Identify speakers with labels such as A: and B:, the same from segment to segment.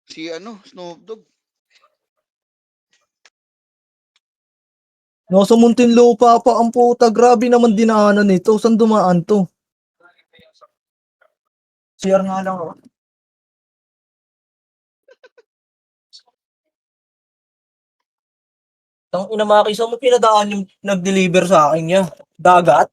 A: Si Snoop Dogg.
B: Nasa Muntinlupa pa ang puta. Grabe naman dinaanan nito. Saan dumaan to? CR nga lang ako. Ang inamaki sa mo pinadaan yung nag-deliver sa akin niya. Dagat.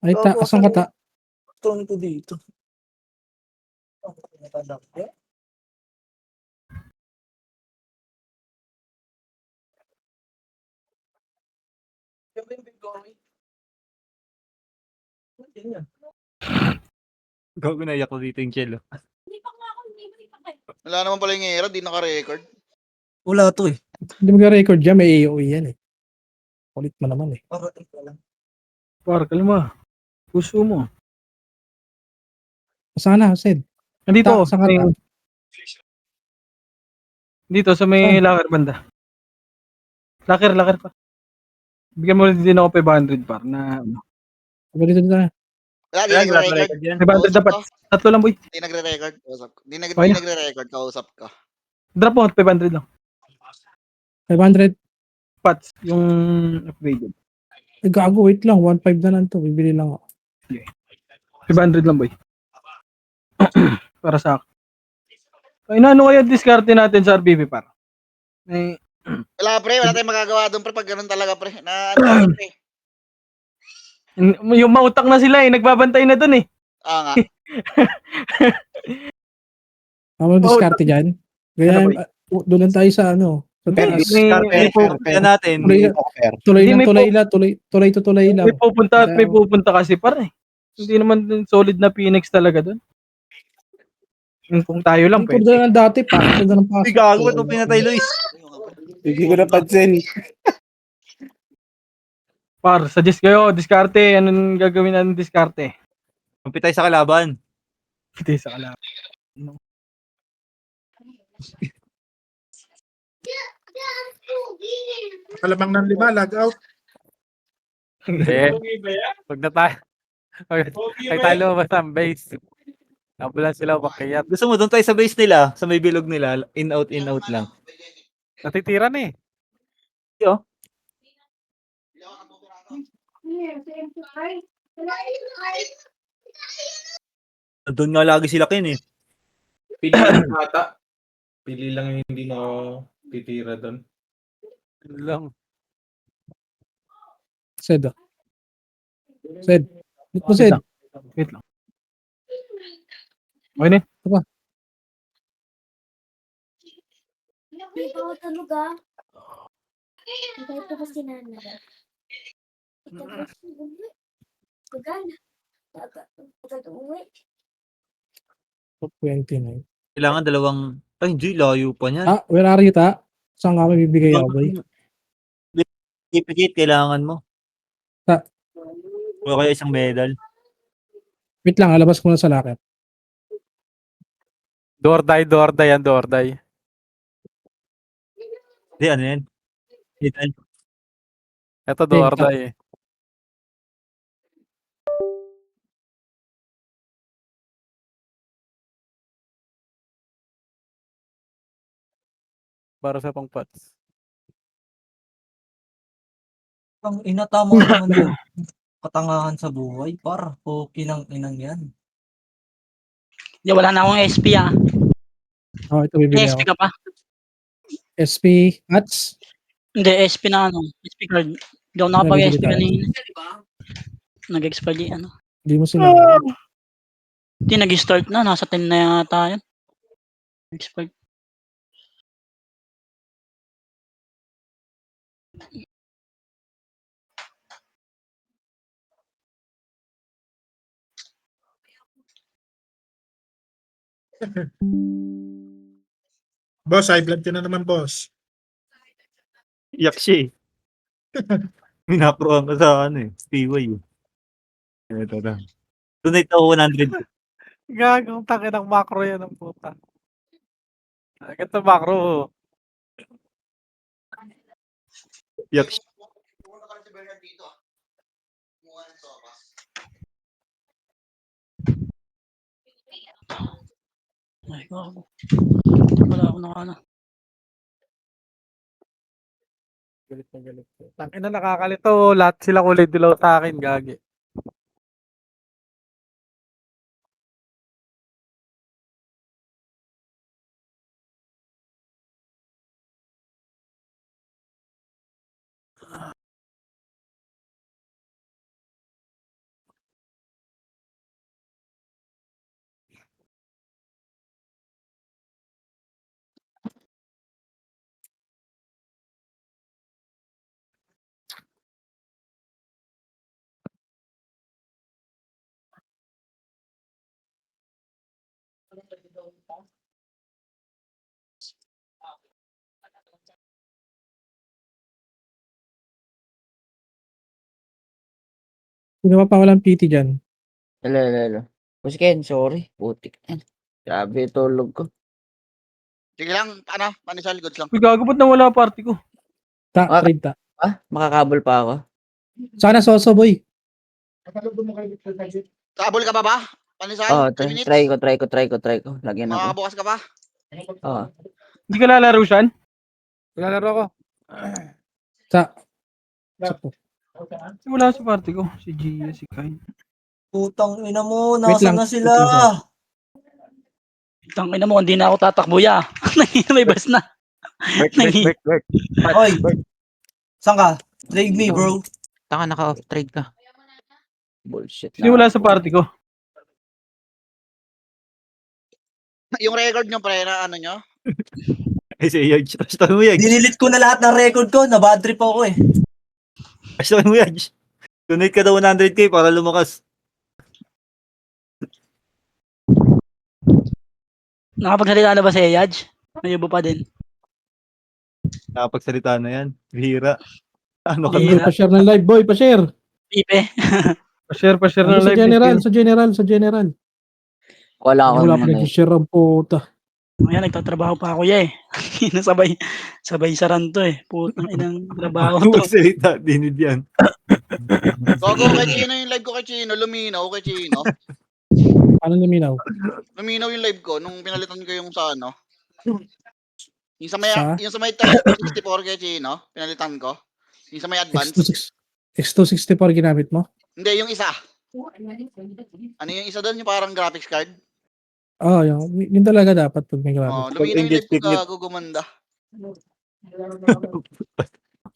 C: Ay, asan ka ta?
B: Tron ko dito.
D: Gago na iyak ko dito yung Chelo.
A: Wala naman pala yung era, di naka-record.
B: Wala to eh.
C: Hindi mag-record dyan, may AOE yan eh. Kulit mo naman eh.
B: Parating ka lang.
E: Par, kalma. Puso mo.
C: Sana, Sed.
E: Nandito,
C: Saan ka ta?
E: dito sa may locker banda. Locker pa. Bigyan mo din ako 500 par na ano.
C: Dito na.
A: Wala, di
D: Yan, wala
A: nagre-record.
D: record yan.
E: 500 dapat. Tatlo lang boy.
A: Di nagre-record. Kausap ko. Di
E: Okay.
A: nagre-record. Kausap ka.
E: Drop mo 500 lang.
C: 500.
E: Pats, yung upgraded.
C: Eh, gago, wait lang. 1.5 na lang to. Bibili lang ako.
E: 500 lang boy. Para sa akin. Ay, ano kaya diskarte natin sa RBB par? Eh,
A: Wala wala tayong magagawa doon pre pag ganun talaga pre. Na ano pre.
E: yung mautak na sila eh. Nagbabantay na dun eh.
A: Nga.
C: Ano diskarte dyan? Kaya,
E: Ano ba?
C: doon lang tayo sa ano. Sa taas.
D: Kaya natin.
C: Tuloy
E: Hindi,
C: lang,
E: may
C: tuloy lang.
E: May pupunta at may pupunta kasi par eh. Hindi naman solid na Phoenix talaga dun. Kung tayo lang
C: Pwede
E: pwede.
C: na dati pa. Pwede na pasok.
D: Ay, gago, ba't mo pinatay, Luis?
F: Hindi ko napansin.
E: Par, suggest kayo, diskarte. Anong gagawin natin diskarte?
D: Kumpitay sa kalaban.
E: Hindi sa kalaban.
F: Kalamang ng 5, log out.
D: Hindi. Pag na tayo. Pag tayo lumabas ang base. Ambulance sila makiyat. Gusto mo doon tayo sa base nila, sa may bilog nila, in out lang. Natitira na eh. Yo. Doon nga lagi sila kin eh.
G: Pili lang ata. Pili lang yung hindi na titira doon.
D: Yun lang.
C: Sed. Sed. Ba't mo, Sed?
E: Wait lang. Okay na.
H: Hindi pa ako tulog ah. Hintay ko kasi nanay. Ito ko si uwi. Gagana. Agad uwi.
C: 29.
D: Kailangan dalawang... Ay, hindi. Layo pa niyan.
C: Ah, where are you, ta? Saan ka mabibigay ako, boy?
D: Ipigit, kailangan mo.
C: Ta.
D: O kaya isang medal.
C: Wait lang, alabas ko na sa locker.
D: Door die yan, door die. Hindi, ano yan? Hidden. Ito, door
C: Okay,
D: die eh. Para sa pangpats.
B: Ang inatama naman yung katangahan sa buhay. Par, okay ng inang yan.
I: Hindi, wala na akong SP ah.
C: Oh, ito
I: May
C: bibili
I: SP
C: ako.
I: ka pa?
C: SP Hats.
I: Hindi, SP na ano. SP card. Hindi ako nakapag-SP kanina. Nag-expire di ano.
C: Hindi mo sila.
I: Hindi, nag-start na. Nasa 10 na yata yan. Expired.
F: Boss, high blood ka na naman, boss.
D: Iyak siya eh. Minaproan ko sa ano eh. PY eh. Ito. Donate ako 100. Gagawang takin ng macro yan ang puta. Ito macro. Yak.
I: Ay, gago. Wala ako na ano.
D: Galit na galit. Tangin na nakakalito. Lahat sila kulay dilaw sa akin, gagi.
C: Sino pa walang PT dyan?
J: Hello. Boss Ken, sorry. Putik. Grabe, tulog ko.
A: Sige lang, panisal, goods lang.
E: Uy, gago, ba't nawala party ko?
J: Ah,
C: Trade ta.
J: Makakabol pa ako.
C: Sana Soso, boy.
A: Kabul ka ba? Panisal,
J: Oh,
A: 3 minutes.
J: try ko. Lagyan ako.
A: Makabukas ka pa?
J: Oh.
E: Hindi ka lalaro siyan?
D: Lalaro ko.
E: Wala sa party ko. Si Gia, si Kai.
B: Putang ina mo,
C: Wait
B: nasa
C: lang,
B: na
C: wait
B: sila?
C: lang,
I: Tangina mo, hindi na ako tatakbo ya. May bas na.
D: Work.
B: Oy, saan ka? Trade me, bro.
J: Taka, naka-off trade ka. Bullshit
E: Sino wala sa party ko?
A: Yung record nyo, pre, na ano nyo?
D: Ay, si Yaj. Basta mo, Yaj.
B: Dinilit ko na lahat ng record ko, na-bad trip ako eh.
D: Basta mo, Yaj. Donate ka daw 100k para lumakas.
I: Nakapagsalita na ba si Yaj? May ubo pa din.
D: Nakapagsalita na yan. Bihira. Ano ka
I: Bihira.
D: na?
C: Pa-share ng live, boy. Pa-share.
I: Pipe.
E: Pa-share
C: Ano
E: ng
C: sa
E: live.
C: general, sa general.
J: Wala akong
C: Wala pa nag-share ang puta.
I: Ayan, nagtatrabaho pa ako ya eh. sabay saran to eh. Putang inang trabaho to.
D: Magsalita. Dinid yan.
A: Gogo, kay Chino yung live ko kay Chino, luminaw kay Chino.
C: Paano luminaw?
A: Luminaw yung live ko nung pinalitan ko yung sa ano. Yung sa may,
C: Sa?
A: yung sa may 64 kay Chino, pinalitan ko. Yung sa may advance.
C: X264 ginamit mo?
A: Hindi, yung isa. Ano yung isa doon? Yung parang graphics card?
C: Oo, yun talaga dapat pag may graphics.
A: Oh, luminaw yung live ko,
D: Tingit.
A: gago, gumanda.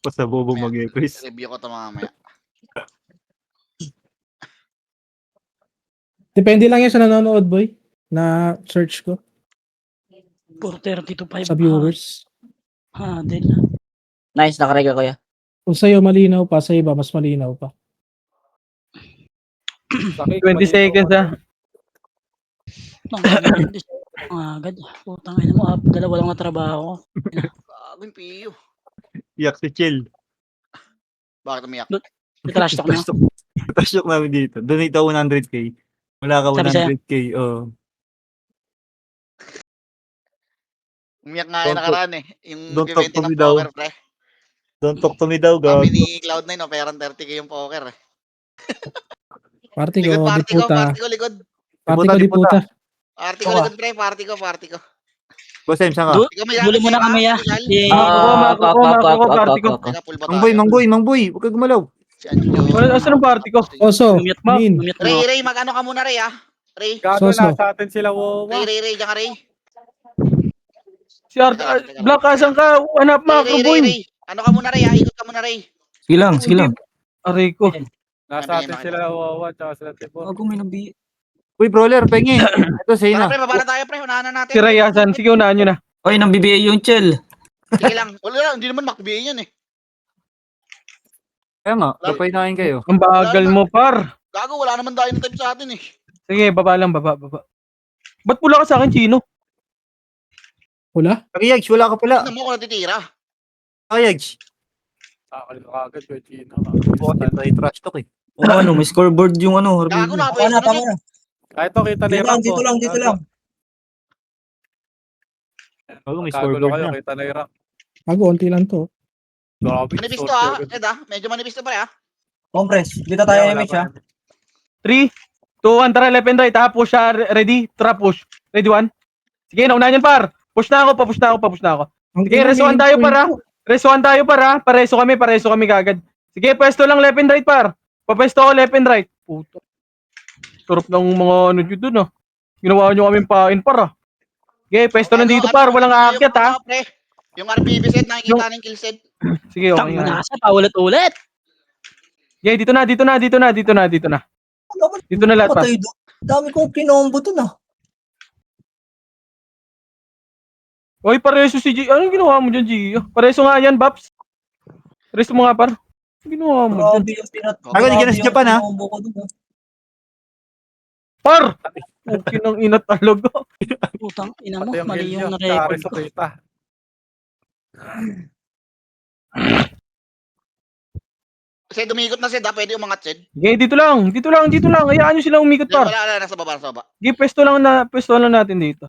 D: Basta bobo mag-Chris.
A: Review ko ito mamaya.
C: Depende lang yan sa nanonood, boy. Na search ko
I: 430 to 5.
C: sa viewers.
I: Del.
J: Nice, nakarega ko ya.
C: Kung sa'yo malinaw pa, sa iba mas malinaw pa.
E: 20 seconds
I: Agad. Putang ina mo, dalawa lang na trabaho.
A: Gago yung piyo.
D: Yak si Chill.
A: Bakit umiyak?
I: Trash talk na.
D: Trash talk namin dito. Donate ako 100k. Wala ka
I: Sabi sa'yo?
D: 100k. Oh.
A: Umiyak nga yung nakaraan eh. Yung
D: don't talk
A: G20
D: to me
A: ng
D: daw.
A: poker, pre.
D: Don't talk to me daw, gago.
A: Sabi ni Cloud9, operan 30k yung poker eh.
C: Party ko,
A: Likod,
C: di
A: party ko,
C: puta.
A: party ko, likod.
C: Party ko, di puta.
A: Party ko,
B: Ito
A: likod, pre. Party ko.
D: Boss M, saan ka?
A: Ikaw may
I: Dulo mo na kami ya. Si
E: party ko.
A: Teka, full ba
D: Mangboy, huwag ka gumalaw.
A: Si Anjo.
E: Asan ang party ko?
C: Oso,
I: Mute mo.
C: Min,
I: Mute mo.
A: Ray, mag-ano ka muna, Ray, ah. Ray,
D: Gago,
C: Soso.
D: nasa atin sila, wow.
A: Ray, diyan ka, Ray.
E: Si Black, asan ka? Hanap macro boy.
A: Ray. Ano ka muna, Ray, ah. Ikot ka muna, Ray.
J: Sige lang.
E: Aray ko.
D: Nasa atin sila, wow, tsaka sila tipo.
J: Uy, brawler, pengi. Ito, sa'yo
A: Tara,
J: na.
A: pre, baba na tayo, pre. Unahan na natin.
E: Si Ray, asan? Sige, unahan nyo na.
J: Uy, nang BBA yung chill.
A: Sige lang. Wala, hindi naman makbiyahin yan eh.
D: Kaya nga, kapay na kayo.
E: Ang bagal mo, par.
A: Gago, wala naman dahil na type sa atin eh.
E: Sige, baba lang, baba. Ba't pula ka sa akin, Chino?
C: wala?
D: Kayags, wala ka pala.
A: Tignan mo kung natitira.
D: Kayags. Kakalito ka agad, Chino. Bukas ito ay trash talk eh.
J: O ano, may scoreboard yung ano,
A: Gago
J: Harvey.
A: na,
B: Tama na, tama na.
D: Kahit to, kita na
B: Dito
D: yung
B: lang,
D: rank
B: dito
D: ko.
B: lang, dito lang.
D: Bago,
C: may
D: Kagulo
C: scoreboard
D: kayo,
C: na.
D: kita na yung rank.
C: Bago, unti lang to.
D: Grabe.
A: Manipis to
D: sorcerer.
A: Ed medyo manipis to pare
B: Compress. Dito tayo
D: Wala
B: image
D: pa.
E: 3, 2, 1, tara, left and right, ha? Push siya, ready? Tara, push. Ready, 1? Sige, naunahan yan, par. Push na ako, papush na ako, papush na ako.
C: Ang
E: Sige,
C: ina,
E: resuan
C: may
E: tayo,
C: point
E: para.
C: ko.
E: Resuan tayo, para. Pareso kami kagad. Sige, pwesto lang left and right, par. Papwesto ako left and right. Puto. Sarap ng mga ano dito dun, ah. Ginawa nyo kaming pain, par, ah. Sige, pwesto lang dito, par. Walang aakyat, ha.
A: Yung RPB set, nakikita ng kill set.
E: Sige, okay
I: Tang
E: nga.
I: nasa paulit-ulit.
E: Okay, dito na. Dito na lahat, par.
B: Patay doon. Dami kong kinombo doon ah.
E: Oy, pareso si G. Anong ginawa mo dyan, G? Pareso nga yan, Baps. Pareso mo nga, par. Anong ginawa mo dyan?
B: Grabe yung pinat.
D: Ako, hindi ka na sa Japan, ah.
B: Kinombo ko doon ah.
E: Par! Okay nang ina talaga.
I: Putang ina mo,
D: Pati yung
I: mali
D: kill
I: yung
D: nyo.
I: na-record
D: Kare
I: ko.
D: sa kita.
A: Kasi dumikot na set pwede umangat set.
E: Okay, dito lang. Hayaan nyo sila umikot, par.
A: Wala, nasa baba, nasa baba.
E: Okay, pwesto lang natin dito.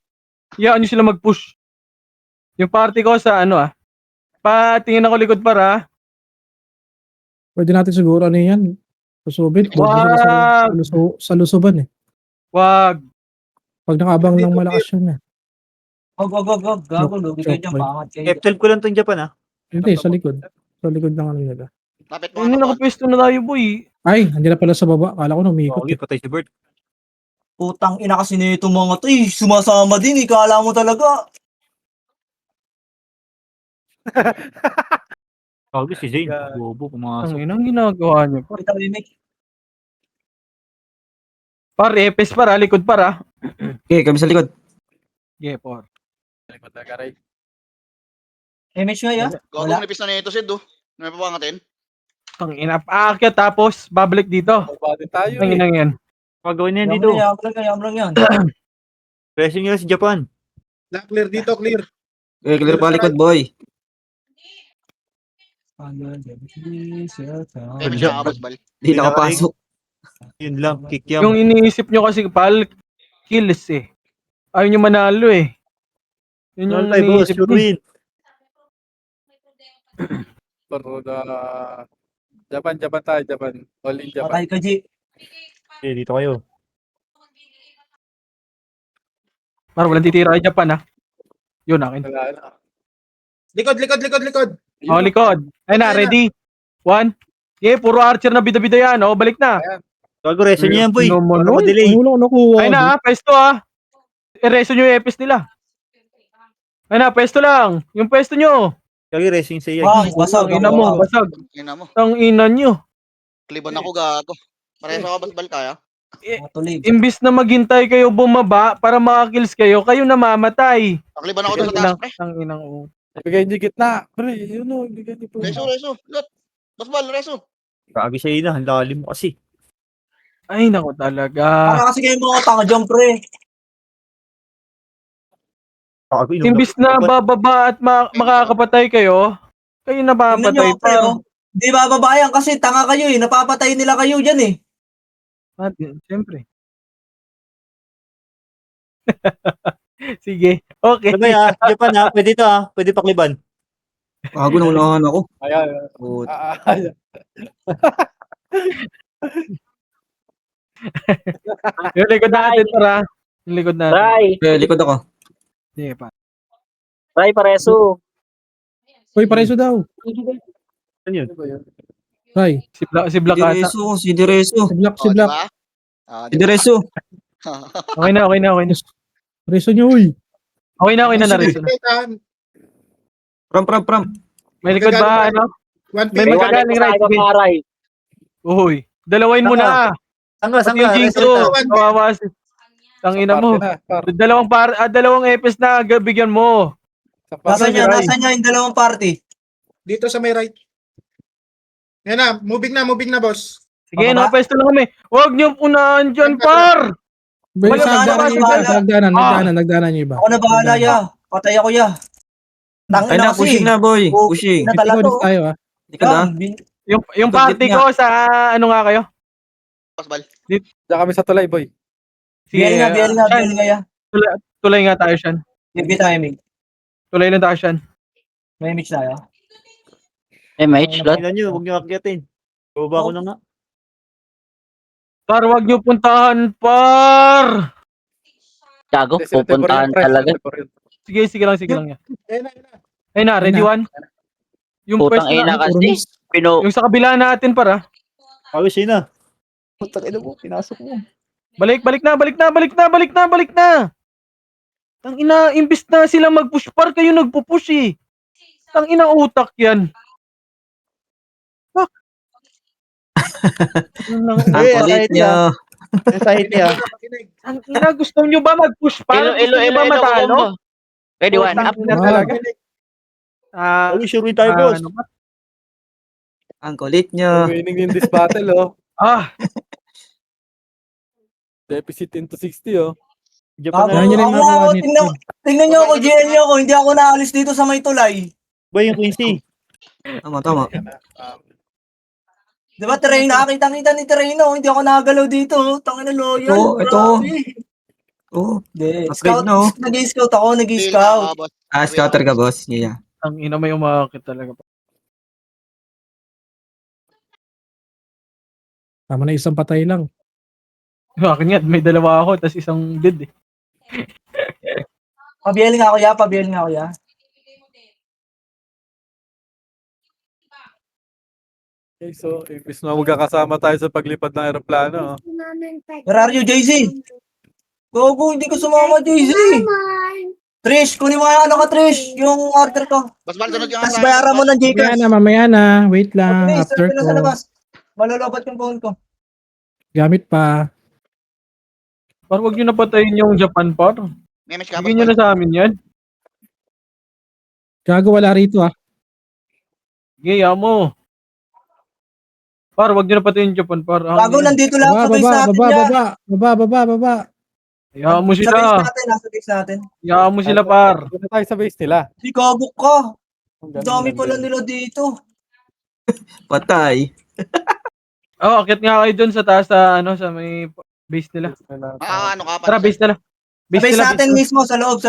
E: Hayaan nyo sila mag-push. Yung party ko sa ano, ah. Patingin ako likod, par, ah.
C: Pwede natin siguro ano yan. Susubit.
E: Wag!
C: Sa lusuban eh.
E: Wag.
C: Pag nakabang ng malakas yun eh.
B: Wag. Gago, lugi kayo dyan.
C: Joke,
B: Pangat kayo.
D: F12 ko lang tong Japan, ah.
C: Hindi, sa likod. Sa likod ng ano nila.
A: Lapit mo
E: Ano,
A: nga
E: nakapwesto na tayo, boy.
C: Ay, hindi na pala sa baba. Kala ko namikot.
D: Okay, patay si Bert.
B: Putang ina kasi nito mga to eh. Sumasama din eh. Kala mo talaga.
D: Okay, si Zane. Bobo, pumasok.
E: Ang inang ginagawa nyo, par.
B: Kita mo image.
E: Par, epes, par, ah. Likod, par, ah.
J: Okay, kami sa likod.
E: Okay, par.
B: Image nga yan.
A: Gago,
B: Wala.
A: nipis na nito set May papangatin.
E: Ang ina, aakyat tapos babalik dito.
D: Babalik tayo,
E: Ang inang yan.
D: Pagawin yan
B: Yam
D: dito.
B: lang yan.
D: Pressing nyo sa Japan.
F: Clear dito, clear.
J: Okay, clear pa likod, boy.
A: May nakakabas bal.
J: Di nakapasok.
D: Yun lang, kick yan.
E: Yung iniisip nyo kasi, pal, kills eh. Ayaw nyo manalo eh. Yun yung
D: Tayo, boss,
E: iniisip
D: sure
E: nyo.
D: win.
K: Pero Japan tayo, Japan. All in Japan.
B: Patay ka, G.
D: Okay, dito kayo.
E: Par, walang titira kay Japan, ah. Yun, akin.
K: Wala na.
F: Likod.
E: Oh, likod. Ayun na, ready? 1. Okay, puro archer na bida-bida yan. Oh, balik na.
D: Gago, reso nyo yan, boy.
E: Naman,
D: Para
E: oy.
D: ma-delay.
C: Ano lang nakuha?
E: Ayun na, ah, pwesto, ah. Ereso nyo yung epis nila. Ayun na, pwesto lang. Yung pwesto nyo.
D: Gago, racing sa iyo.
B: Basag.
E: Ang ina mo, basag.
A: Ina mo.
E: Ang ina nyo.
A: Kliban ako gago. Pareho ka basbal kaya.
B: Matulig.
E: Imbis na maghintay kayo bumaba para makakills kayo, kayo namamatay.
A: Nakliban ako doon sa taas pre.
E: Ang inang
K: Ibigay niyo gitna. Pre, yun o. Ibigay niyo po.
A: Reso. Lot. Basbal, reso.
D: Grabe sa ina, ang lalim mo kasi.
E: Ay, nako talaga.
B: Para kasi kayo mga tanga dyan, pre.
D: Gago,
E: Imbis na bababa at makakapatay kayo, kayo
B: Tingnan
E: napapatay
B: nyo, pre,
E: pa.
B: oh. Di bababayan kasi tanga kayo eh. Napapatay nila kayo dyan eh.
E: At, siyempre. Sige. Okay.
D: Sabay Japan pwede to pwede pakliban.
J: Bago na unahan ako.
K: Ayan.
J: Put-
E: Yung likod natin, para. Yung likod natin.
J: Okay, likod ako.
E: Sige pa.
J: Pareso.
C: Uy, pareso daw.
D: Ano yun?
C: Ray,
E: Si Black ata.
J: Si Direso.
C: si Black, si
A: Oh,
C: Black.
A: diba?
J: Si Direso.
E: Okay na.
C: Pareso niyo, uy.
E: Okay na, na-reso na.
J: Pram.
E: May likod ba, ano? May magkagaling right. Sige. Uy. Dalawain mo na.
D: Sangga.
E: Pati yung Jinx ko. Kawawa si. Tangina mo. Dalawang epis na bigyan mo.
B: Nasaan niya yung dalawang party?
F: Dito sa may right. Yan na, moving na, boss.
E: Sige,
B: Bababa?
E: nakapwesto lang kami. Huwag niyo unahan dyan, par!
C: Ba,
B: Wala,
C: nagdaanan niyo iba. Nagdaanan niyo iba.
B: Ako na bahala, ya. Patay ako, ya.
J: Ay
B: Tangina
J: na,
B: kasi.
J: pushing na, boy.
B: Oh,
J: Pushing.
B: na talaga,
C: Likod
B: oh.
C: tayo
J: Likod ah.
E: Yung party
J: Gitna.
E: ko sa ano nga kayo?
A: Pasbal.
K: Diyan kami sa tulay, boy.
E: Sige,
B: BL nga, ya.
E: Tulay nga tayo siyan.
B: Give tayo, Mig.
E: Tulay lang tayo siyan.
B: May mix tayo.
J: MH, lot.
D: Tingnan nyo, huwag nyo akyatin. Baba ko na nga.
E: Par, wag nyo puntahan, par!
J: Gago,
K: Hindi, sila
J: pupuntahan
K: temporary,
J: talaga.
K: sila temporary.
E: Sige lang yan.
F: Ayun na, ayun na.
E: Ayun na, ready one? Yung
J: Putang
E: pwesto
J: ina
E: na,
J: kasi.
E: yung sa kabila natin, para.
D: Pawis yun na. Putak ina mo, pinasok mo.
E: Balik na! Tang ina, imbis na sila mag-push par, kayo nagpo-push eh. Tang ina utak yan. Fuck.
J: Ang kulit nyo.
D: Kahit niya.
E: Ang ina, gusto nyo ba mag-push par? Gusto nyo ba matalo?
J: Ready, one,
E: Putang
J: up.
E: ina talaga.
D: Ay, sure win tayo, boss.
E: Ano ba?
J: Ang kulit nyo.
K: Winning in this battle, oh. Deficit into 60, oh.
D: Japan
C: Yan yun
D: na.
C: yung nagawa ni
B: Tingnan nyo ako, GL nyo ako. Hindi ako naalis dito sa may tulay.
D: Boy, yung Quincy.
J: Tama.
B: Di ba, Terreno? Nakakita-kita ni Terreno. Hindi ako nakagalaw dito. Tangina loyal.
J: Ito.
B: Grabe.
J: Oo.
B: Hindi.
J: Upgrade
B: Scout,
J: na, oh.
B: nag-scout ako,
A: Fail
B: nag-scout.
A: na, boss.
J: Scouter ka, boss. Yeah.
E: Ang ina, may umakit talaga.
C: Tama na isang patay lang.
E: Akin nga, may dalawa ako, tas isang dead eh.
B: Pabiel nga ako, ya.
K: Okay, so, imbis na magkakasama tayo sa paglipad ng aeroplano, oh.
B: Where are you, JZ? Gogo, hindi ko sumama, JZ. Trish, kunin mo nga ano ka, Trish. Yung order ko.
A: Pasbal, sunod yung
B: Tapos bayaran mo ng Gcash.
C: Mamaya na. Wait lang.
B: Please,
C: After
B: na sa
C: ko.
B: labas. Malulobot yung phone ko.
C: Gamit pa.
E: Par, wag nyo napatayin yung Japan, par.
A: May match ka,
E: Bigyan nyo
A: Pasbal.
E: na sa amin yan.
C: Gago, wala rito ah.
E: Sige, mo. Par, wag nyo napatayin yung Japan, par.
B: Bago, nandito lang sa base natin, ya.
C: Baba.
E: Hayaan mo
B: Sa base
E: sila.
B: natin, nasa base natin.
E: Hayaan mo sila, par.
K: Punta tayo sa base nila.
B: Si Gabok ka.
K: Ang
B: Ang dami pala nila dito.
J: Patay.
E: Akit nga kayo dun sa taas sa may base nila.
A: Ano ka,
E: Tara, base nila.
B: Sa base natin mismo, sa loob.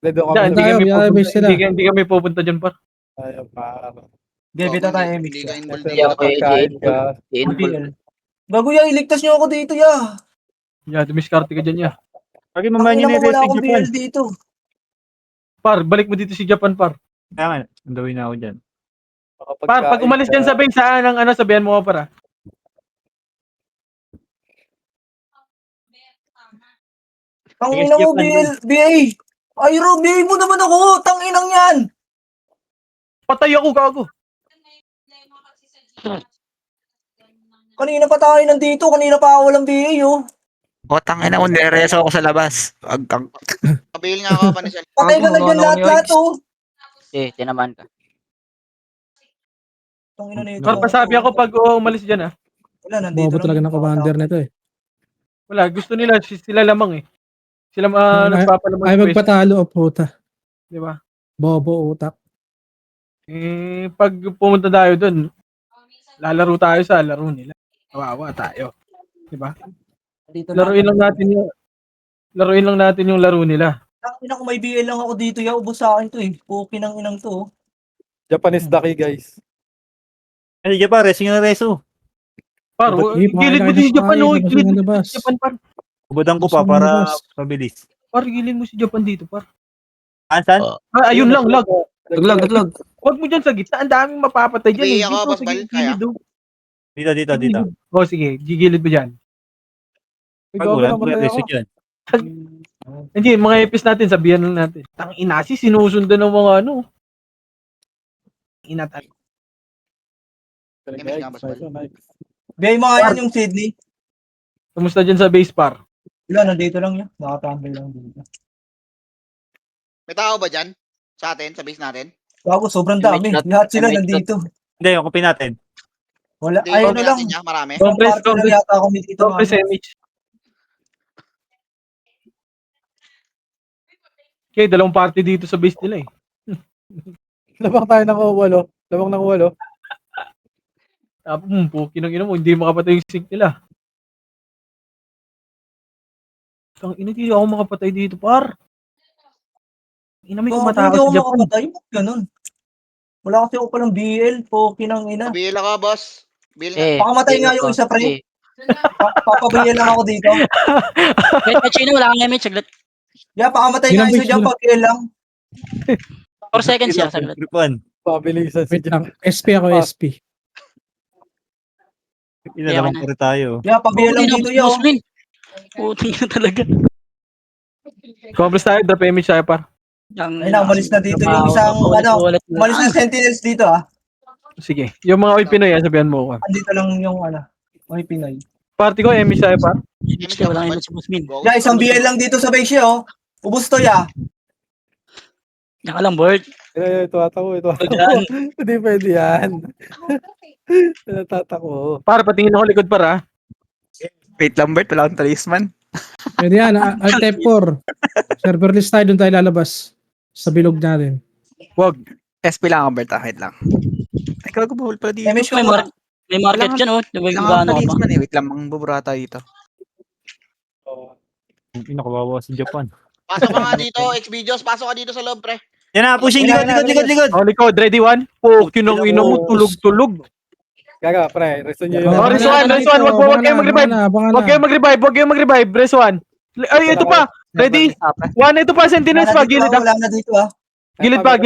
E: Hindi
C: Tayo,
E: kami
C: base
E: pupunta.
C: sila.
E: Hindi kami pupunta dyan, par.
K: Tayo, para.
B: Bibita tayo, MX.
A: Hindi ka involved
J: Hindi
A: dito.
J: ako
K: Pagkain ka.
B: Bago ya, iligtas niyo ako dito, ya.
E: Yeah, dumiskarte ka dyan, ya.
D: Pag mamaya nyo
B: Wala
D: na-resting
B: akong
D: Japan.
B: BL dito.
E: Par, balik mo dito si Japan, par.
D: Kaya nga, andawin na ako dyan.
E: Par, pag umalis dyan sa base, sabihan mo ko, para.
B: Tangina mo, BA. Ay, Ro, BA mo naman ako. Tanginang yan.
E: Patay ako, gago.
B: Kanina pa tayo nandito. Kanina pa ako walang BA, oh.
J: Tangina mo, nirereso ako sa labas.
A: Pabail nga ako, Panisel.
B: Patay ka na dyan lahat, oh.
J: Tinaman ka.
B: Tangina nito.
E: Par, pasabi ako pag umalis dyan,
B: Wala, nandito
C: Bobo talaga ng commander nito eh.
E: Wala, gusto nila, sila lamang eh. Sila nagpapalamang
C: Ay
E: sa base,
C: magpatalo o puta.
E: di ba?
C: Bobo utak.
E: Pag pumunta tayo dun, lalaro tayo sa laro nila. Kawawa tayo. Di ba? Laruin lang natin yung laro nila.
B: Tangina kung may BL lang ako dito, ya. Ubus sa akin to, eh. Puki ng inang to, oh.
K: Japanese Ducky, guys.
D: Ay, Japan, resting na reso.
E: Par, gilid mo din si Japan, oh. Gilid mo din si Japan, par.
D: Ubodang ko pa para pabilis.
E: Par, gilid mo si Japan dito, par.
D: Saan?
E: Ayun lang, lag.
J: Naglag.
E: Huwag mo dyan sa gitna. Ang daming mapapatay dyan.
A: Sige,
E: Eh.
A: ako,
E: Dito,
A: Boss
E: sa
A: Bal,
E: gilid, oh.
D: Dito.
E: Oh, sige. Gigilid mo dyan.
D: Pag ulan, reso dyan.
E: Hindi, mga epis natin, sabihan lang natin. Tang inasi, sinusundan ng mga inatan.
K: Galing,
A: Image
K: guys.
A: nga, Pasbal.
K: Nice.
B: BA mo nga yan yung Sydney.
E: Kamusta dyan sa base, par?
B: Wala, nandito lang yan. Nakatambay lang dito.
A: May tao ba dyan? Sa atin, sa base natin?
B: Bago, sobrang dami. Lahat sila nandito.
D: Hindi, yung kupin natin.
B: Wala,
A: Hindi,
B: ay
A: yung
B: ano lang.
A: natin niya, marami.
E: Compress,
B: Party lang yata ako dito.
E: Compress image. Okay, dalawang party dito sa base nila eh.
K: Labang tayo ng 8. Labang ng 8.
E: Tapos, puki ng ina mo, hindi makapatay yung sync nila. Ang ina, hindi ako makapatay dito, par. Ina, may
B: Gago,
E: kumatao
B: hindi
E: sa
B: ako
E: Japan.
B: makapatay. Ba't ganun? Wala kasi ako palang BL. Poki ng ina.
A: Bila ka, boss. Bil nga.
J: Eh,
B: Pakamatay nga yung isa, pre. Papabayal lang ako dito.
I: Wait, Chino, wala kang image, saglit.
B: Yeah, pakamatay
C: Yun
B: nga
C: ang
B: isa
C: base
B: dyan.
C: nila.
B: Pag-BL lang.
I: 4 seconds siya, saglit.
D: Gripan.
K: Pabilisan si
C: Wait lang. SP ako,
K: Ah.
C: SP.
D: Ina
I: Okay,
D: naman
I: okay
D: pare tayo.
B: Yeah, pag-BL lang dito, yo.
I: Puting na talaga.
E: Complex tayo, drop image tayo, par.
B: Ay na, umalis na dito yung isang, umalis na sentinels dito, ah.
E: Sige. Yung mga oy Pinoy, sabihan mo ko.
B: Andito lang yung, may Pinoy.
E: Party ko, image tayo, par.
I: Image ka, walang image sa Busmin.
A: Go.
B: Yeah, isang BL lang dito sa base, yo. Ubus to, ya.
I: Yan ka lang, Bird.
K: Ito ata ko, ito ata ko.
I: Yan.
K: Hindi pwede yan. Natatako.
E: Par, patingin ako likod, par, ha.
D: Wait lang, Bert. Wala akong talisman.
C: Pwede yan. Alt F4. Server list tayo, doon tayo lalabas. Sa bilog natin.
E: Wag.
D: SP lang ako, Bert. Kahit lang. Ay, kagawa bawal pala dito.
B: Image ko
I: May,
B: muna.
I: may market dyan, oh. Yung gano ka pa.
D: Wait lang, mangbubura tayo dito. Ina, kawawa si Japan.
A: Pasok ka nga dito, Xvideos. Pasok ka dito sa loob, pre.
D: Yan na, pushing. Likod.
E: Oh, likod, ready, one. Poke, yun ang ina mo, tulog-tulog.
K: Gaga, pre. Resto nyo yung...
E: Oh, race one, wag kayong mag-revive. Wag kayong mag-revive, race one. Ay, ito pa. Ready? One, ito pa, sentinels pa, gilid, ha.
B: Wala na dito, ah.
E: Gilid pa.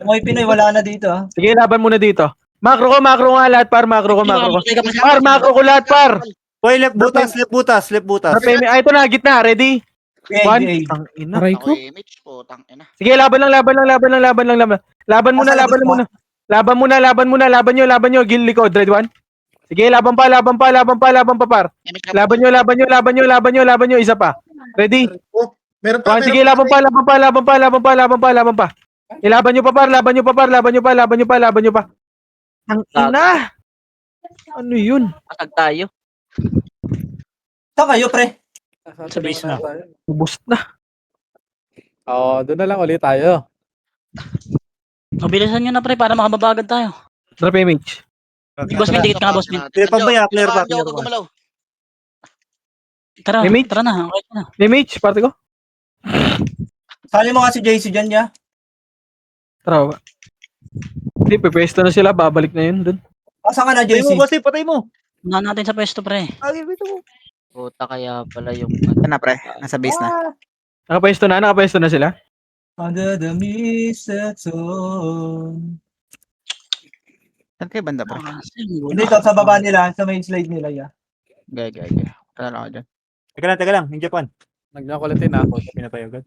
B: May Pinoy, wala na dito, ah.
E: Sige, laban muna dito. Macro ko nga lahat, par. Macro ko. Par, macro ko lahat, par.
D: Hoy, left butas.
E: Ay, ito na, gitna. Ready? One.
B: PNJ.
E: Ang ina.
C: Aray
A: Ako
C: ko.
A: image po, tang ina.
E: Sige, laban lang. Laban muna. Laban nyo. Gil likod, red one. Sige, laban pa, par.
A: Image ka
E: Laban nyo. Isa pa. Ready?
F: Meron pa,
E: One, sige, laban pa. Ilaban nyo pa. Ang ina. Ano yun?
J: Patag tayo.
B: Saan kayo, pre?
I: Sa base na.
E: Ubus na.
K: Oo, doon na lang ulit tayo.
I: Mabilisan nyo na, pre, para makababagad tayo.
E: Drop image.
I: Di, Boss Min, dikit ka nga, Boss Min.
D: Clear pa ba ya? Clear pa.
A: Hindi ako gumalaw.
I: Tara
E: Image?
I: na. Okay na.
E: Image, parte ko.
B: Sali mo nga si JC dyan, ya.
E: Tara ba? Hindi, pepesta na sila. Babalik na yun dun.
B: Asa ka na,
D: Patay
B: JC?
D: mo, boss. Patay mo.
I: Unahan natin sa pwesto, pre.
J: Puta kaya pala yung...
D: Yan na, pre. Nasa base na.
E: Nakapwesto na sila.
B: Under the mistletoe.
D: Saan kayo banda, pre?
B: Hindi, ito, sa baba nila, sa main slide nila, ya.
D: Gaya. Tara lang ako dyan. Teka lang. Yung Japan.
K: Nagnakulitin na ako.
D: Pinatay agad.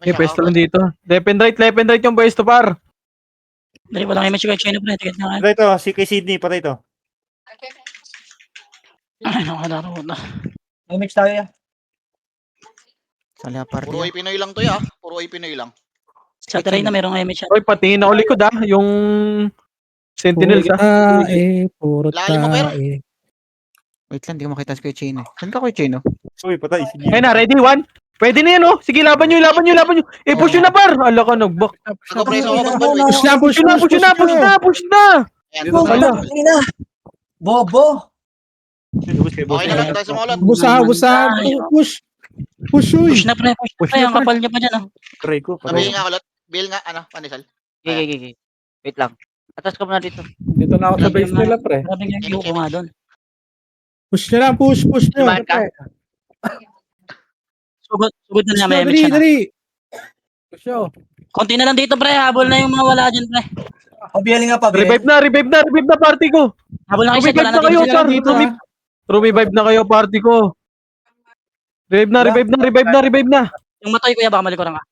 E: Okay, pwesto lang dito. Left and right yung pwesto, par.
I: Dali, walang image kay Chino, pre. Tikit nga.
D: Patay to. Si kay Sydney. Patay to.
I: Ay, nakalaro na.
B: May mix tayo, ya.
D: Sali aparte.
A: Puro ay Pinoy lang to, ya. Puro ay Pinoy lang.
I: Sa terrain na merong image yan.
E: Oy, patingin ako likod, ha. Yung sentinels, ha.
C: Puro
A: Lalim mo, pero.
C: tae.
D: Wait lang, di ko makita si Kuya Chino. Saan ka Kuya Chino? Uy, patay.
E: Ayun na, ready, one. Pwede na yan, oh. Sige, laban nyo. Push nyo na, par. Ala ka, nagbak.
A: Ako preso ako.
C: Push na.
A: Ayan,
K: Dito
E: Ala.
B: Ina. Bobo.
A: Okay na lang tayo sa molot.
C: Busa. Push.
I: Push na, pre. Push na, ang kapal niya pa dyan, oh.
D: Try ko.
A: Sabihin nga ulit. Bill nga, panisal.
J: Gigi. Wait lang. Atas ka muna dito.
K: Dito na ako sa base nila, pre.
I: Grabe nga yung ko nga doon.
C: Push na lang. Push nyo.
J: Lumayan ka.
I: Sugod na niya, may image na.
C: Dali.
K: Push nyo.
I: Konti na lang dito, pre. Habol na yung mga wala dyan, pre.
B: Pabiyaling nga, pabiyaling.
E: Revive na, party ko.
I: Habol na kayo,
E: Revive
I: wala
E: na
I: na
E: kayo,
I: dito.
E: sir. Revive na kayo, party ko. Revive na.
I: Yung matoy, kuya, baka malikuran ka.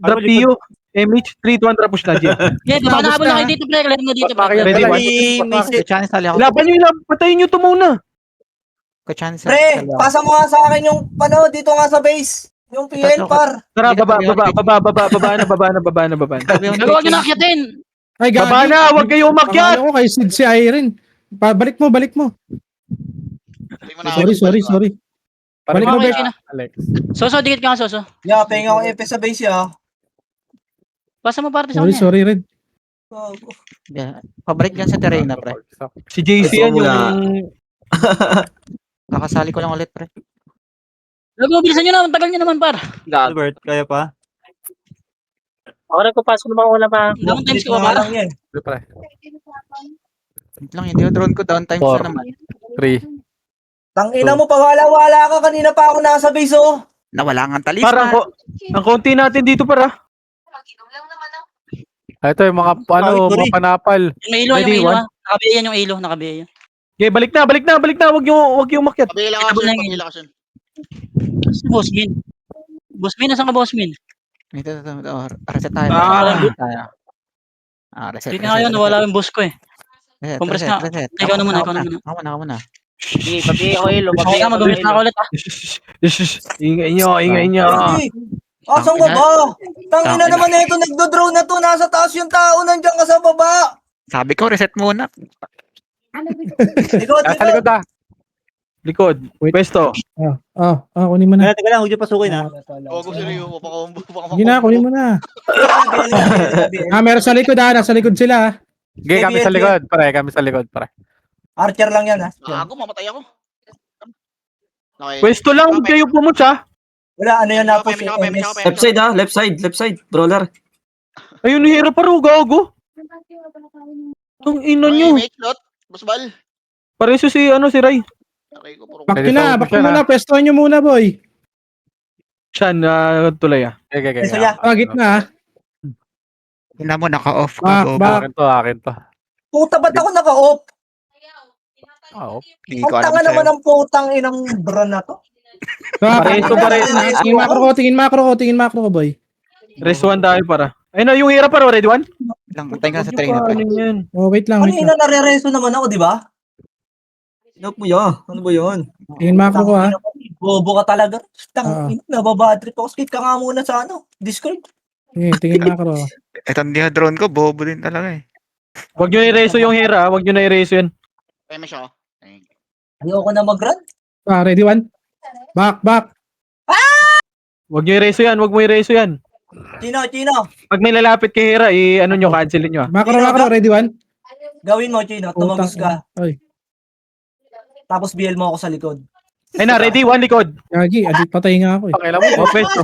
E: Drop Tio. MH 3-2 drop push na dyan.
I: Yeah, baka nakahabol na kayo dito, pre. Clear na dito, pre.
E: Ready, one.
D: May chance sali ako.
E: Laban nyo, patayin nyo ito muna.
D: Ka chance.
B: Pre, pasa mo nga sa akin yung, dito nga sa base. Yung PL, par.
E: Tara, baba na.
I: Gagawa nyo nakakyatin.
C: Ay, gagi.
E: Baba na, huwag kayo umakyat.
C: Pangalan ko kay Sid si Irene. Balik mo. Sorry. Balik mo, Bert.
K: Alex.
I: Soso, dikit ka nga, Soso.
B: Ya, penga ako F sa base, ya.
I: Pasa mo parte sa kanya.
C: Sorry, Red.
B: Gago.
J: Yeah. Pabalik dyan sa Terena, pre.
E: Si JC
B: Gusto
E: yan
B: mo
E: yung...
J: Kakasali ko lang ulit, pre.
I: Lago, bilisan nyo na. Ang tagal nyo naman, par.
D: Albert, kaya pa?
I: Ako nagpapasok na wala pa. Down times ko ba, par?
B: lang yan.
K: Pre.
J: Wait lang, hindi yung drone ko. Downtimes
K: Four.
J: na naman.
K: 3.
B: Tangina mo, pawala-wala ka. Kanina pa ako nasa base, oh.
J: Nawala nga ang talis,
E: Parang ang konti natin dito, par, ah.
K: Ito yung mga mga panapal.
I: May ilo,
E: Ready,
I: yung ilo.
E: one?
I: Nakabiya yan yung ilo. Nakabiya yan.
E: Okay, balik na. Huwag yung umakyat.
A: Pabila ka
I: Double
A: siya,
I: lang yun.
A: pabila ka siya.
I: Si Boss Min. Boss Min, nasaan ka, Boss Min?
J: Ito. Reset tayo. Reset.
I: Hindi nga yun, nawala yung boss ko eh. Compress na.
J: Reset.
I: Ikaw na muna, ikaw na muna.
J: Ako muna.
I: Sige, papi ako ilo. Papi ako, mag-ulit na ako ulit ah.
E: Ingay nyo.
B: Asan ka ba? Tangina naman na ito, nagdo-drone na to. Nasa taas yung tao, nandiyan ka sa baba.
J: Sabi ko, reset muna.
B: Likod,
K: Nasa likod ah.
E: Likod. Pwesto.
C: Kunin mo na.
D: Teka lang, huwag yung pasukin ha.
A: Huwag ko sila pakombo.
C: Sige na, kunin mo na. Meron sa likod nasa likod sila.
K: Sige, kami sa likod, pre.
B: Archer lang yan, ha?
A: Gago, mamatay ako. Okay.
E: Pwesto lang, huwag kayo pumunta.
B: Wala, ano yan na po si
A: Left
B: side, ha? Left side, brawler.
E: Ayun, hihirap pa rin, gago. Ang ino nyo.
A: Make lot. Busbal.
E: Pareso si Ray.
A: Okay ko, puro.
C: Back nyo na. Pwestuhan nyo muna, boy.
E: Siyan, tuloy ah.
K: Okay.
C: Gitna.
J: Tingnan mo, naka-off.
C: Back.
K: Akin to.
B: Puta, ba't ako naka-off?
K: Oh.
B: Ang tanga naman ng putang inang brand na to.
E: Pareso.
C: Tingin macro ko, boy.
E: Res 1 tayo para. Ayun na, yung hirap pa rin, ready 1?
J: Lang, tayo ka sa trainer.
E: Ano yan?
C: Wait lang.
B: Kanina nare-reso naman ako, di ba? Ano ba yun?
C: Tingin macro ko, ha.
B: Bobo ka talaga. Tangina, nababadrip ako. Skip ka nga muna sa Discord.
C: Tingin macro.
J: Ito hindi na drone ko, bobo din talaga eh.
E: Huwag nyo i-reso yung hera, huwag nyo na i-reso yan.
A: Kaya mo siya.
B: Ayoko na mag-run.
C: Ready, one. Back.
E: Huwag nyo i-reso yan, huwag mo i-reso yan.
B: Chino.
E: Pag may lalapit kay hera, ano nyo, cancelin nyo ah.
C: Macro, ready, one.
B: Gawin mo, Chino. Tumagos ka.
C: Ay.
B: Tapos BL mo ako sa likod.
E: Ayun na, ready 1 likod.
C: Gagi, patay nga ako eh.
K: Pakialam mo.
E: O, pwesto.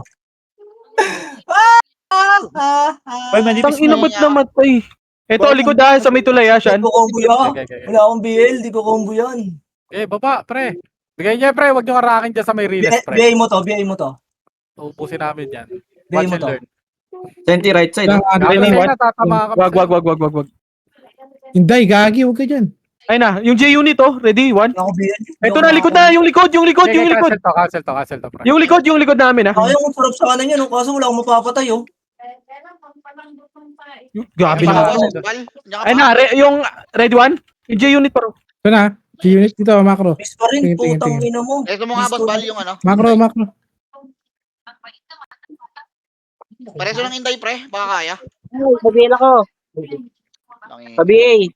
D: Manipis
E: Tang ina ba't namatay? Ito, likod ah, sa may tulay ah,
B: Di
E: Shan.
B: ko combo yan.
K: Okay.
B: Wala akong BL. Di ko combo yan.
K: Baba, pre. Bigay niya, pre. Huwag niyo karakin dyan sa may riles, pre.
B: BA mo to.
K: Uubusin namin yan.
B: BA
K: Watch
B: mo
K: and
B: to.
K: learn.
B: Senti right side.
E: Ready, one.
K: Natatama ka.
E: Wag.
C: Hindi, gagi, huwag ka dyan.
E: Ayun na, yung J-unit oh, ready 1.
B: Ako BL.
E: Ito na, likod na, yung likod.
K: Cancel to, pre.
E: Yung likod namin ah.
B: Ayaw kong sarap sa kanan yan. Kaso wala akong mapapatay, oh.
E: Gabi
A: Baka
E: na.
A: busbal.
E: Ayun na, yung ready 1. Yung J-unit pa rin.
C: Ito na, G-unit dito, macro.
B: Miss pa rin.
C: Tingin.
B: Putang ina mo.
A: Ito mo nga busbal yung ano.
C: Macro.
A: Pareso lang inday, pre. Baka kaya.
I: Pabiya ako. Pabiya.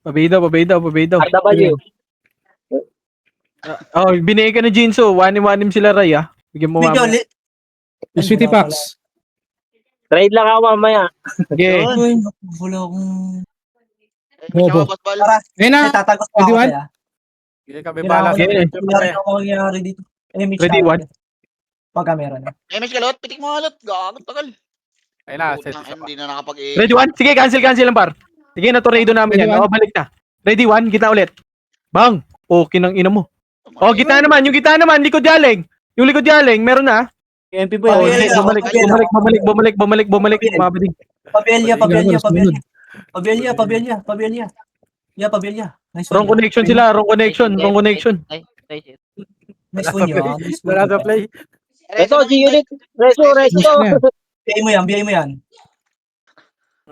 E: Pabay daw.
I: RW.
E: Oh, binigay ka na Jinso. Wanim sila Ray ah. Bigyan mo
B: Medyo,
E: mama.
C: Sweetie Pax.
I: Trade lang ako mamaya.
E: Okay.
B: Ay, wala akong...
C: Bobo.
A: Busbal.
C: Ayun na.
B: Tatagos pa ako,
C: Ready, one?
B: kaya.
K: Hindi kami balas.
B: Wala rin ako mangyayari dito.
E: Ready, one?
B: Pagka meron na.
A: Miss Kalot. Pitik mo kalot. Gagot tagal.
K: Ayun na, set.
A: Hindi na nakapag
E: Ready 1? Sige, cancel lang par. Sige na, tornado namin
C: Ready,
E: yan.
C: one?
E: O, balik na. Ready 1, gitna ulit. Bang! Okay ng ina mo. O, gitna naman. Yung gitna naman, likod yaling. Yung likod yaling, meron na.
D: MP
E: Oh,
D: boy.
E: bumalik. Mabading.
B: Pabelya. Nice
E: Wrong
B: one.
E: connection sila. Wrong connection.
B: Nice one yun.
K: Wala sa play.
I: Ito, G-unit. Reso.
B: BA mo yan.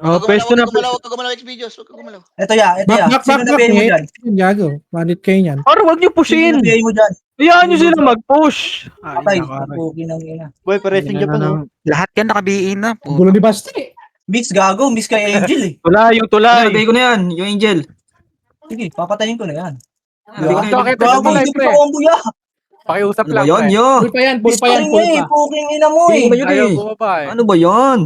E: Oh, pwesto na.
A: Huwag ka gumalaw Xvideos. Huwag ka gumalaw.
B: Ito ya. Sino na BA mo dyan?
C: Gago. Manit kayo niyan.
E: Parang wag niyo pushin.
B: Sino na BA mo dyan?
E: Hayaan niyo sila mag-push.
B: Patay. Pugi ng ina.
D: Boy, paresin dyan pa no.
J: Lahat yan nakabiin na.
C: Gulo ni Basti.
B: Mix gago. Mix kay Angel eh.
E: Yung tulay.
B: ko na yan. Yung Angel. Sige, papatayin ko na yan.
K: Bakit?
B: Gago,
K: Wala,
B: hindi
K: pre.
B: ko combo ya.
K: Pakiusap lang, pre.
C: Full pa yan.
B: Mix pa rin eh. Puking ina mo eh.
K: Ayaw bumaba eh.
B: ba yan?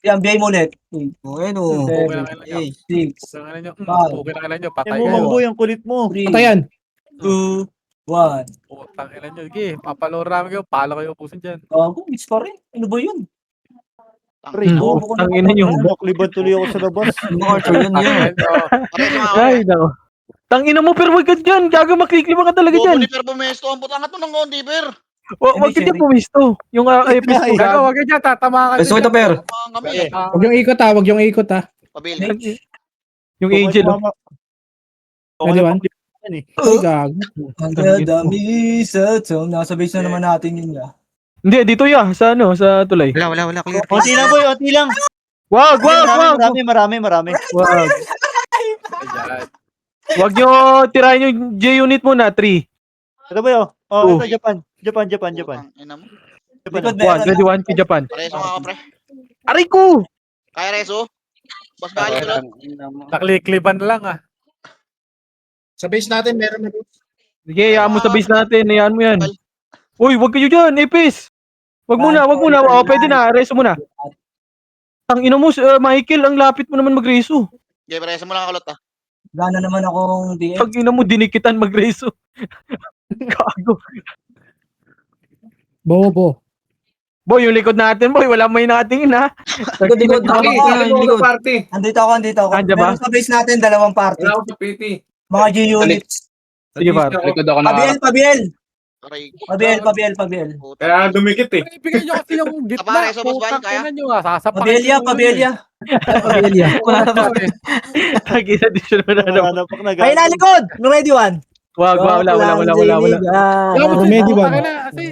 B: Yan, bigay mo ulit. Ayun o.
D: Okay
K: lang kayo.
B: 6,
K: Kailangan nyo.
B: Five.
K: Okay na nyo.
D: Ay
K: Patay
D: mo,
K: kayo.
D: Mamboy, ang kulit mo.
B: 3,
C: Patayan.
B: 2, 1.
K: Putang ina nyo. Sige, papalora kayo. Palo kayo upusin dyan.
B: Gago, miss pa rin. Ano ba yun?
D: Pre,
B: Bobo ko na
E: Ang ina yung
D: Bakliban tuloy ako sa labas.
B: Ano Arthur yan
K: Patay
B: yan?
K: nyo.
A: Pareso nga ako.
E: Ay, nako. Tangina mo, pero wag ka dyan. Gago, makiklipan ka talaga
A: Bobo
E: dyan.
A: ni Per Bumesto. Ang putangat mo ng konti, Per.
E: Wag ka dyan pumisto. Yung episode ko,
K: Gago,
E: gago.
K: wag kayo dyan. Tatama ka
B: Gusto ko ito, Per.
A: Mga kami.
C: Huwag yung ikot ha, huwag yung ikot ha.
A: Pabili.
E: Yung angel, oh.
C: Pwede ba? Ay, gago.
B: Ang dami sa tong. Nasa base na naman natin yun ya.
E: Hindi, dito ya. Sa ano, sa tulay.
J: Wala. Clear.
D: Onti lang boy, onti lang.
E: Wag.
D: Marami.
E: Wag.
K: Ayan.
E: Wag nyo tirahin yung J-unit muna, 3.
D: Ito boy, oh.
E: Oh.
D: Ito, Japan.
A: Putang ina mo.
B: Likod
E: One,
B: meron.
E: ready, one, kay Japan.
A: Pareso nga ako, pre.
E: Aray ko!
A: Kaya Reso? Boss Bali ko lang.
K: Naklikliban lang ah.
F: Sa base natin, meron na.
E: Sige, hayaan mo sa base natin. Hayaan mo yan. Uy, wag kayo dyan, Epis! Wag muna. O, pwede na. Reso muna. Ang ino mo, Michael, ang lapit mo naman mag-reso.
A: Okay, pareso mo lang ako, Lot, ah.
B: Gana naman akong DM.
E: Pag ino mo, dinikitan mag-reso. Gago.
C: Bobo.
E: Boy, yung likod natin, boy. Wala may nakatingin, ha?
B: Likod.
G: Likod. Party.
B: Andito ako.
E: Andiyan ba?
B: Meron sa base natin, dalawang party.
G: Wala ako sa PT.
B: Mga G-units.
E: Sige, par.
G: Likod ako
B: Pabiel.
A: Aray.
B: Pabiel.
G: Kaya dumikit eh.
K: Ibigay nyo kasi yung gitna.
A: Pareso, Boss Bali,
K: Putang
A: kaya?
K: ina nyo ah. Sasapakin
B: Pabiel.
C: Pamilya.
E: Tagisa, di siya naman ano.
D: Nanapak na
B: Ay, na likod. Ready one.
E: Wag, wala.
C: Remedy one.
K: Kasi.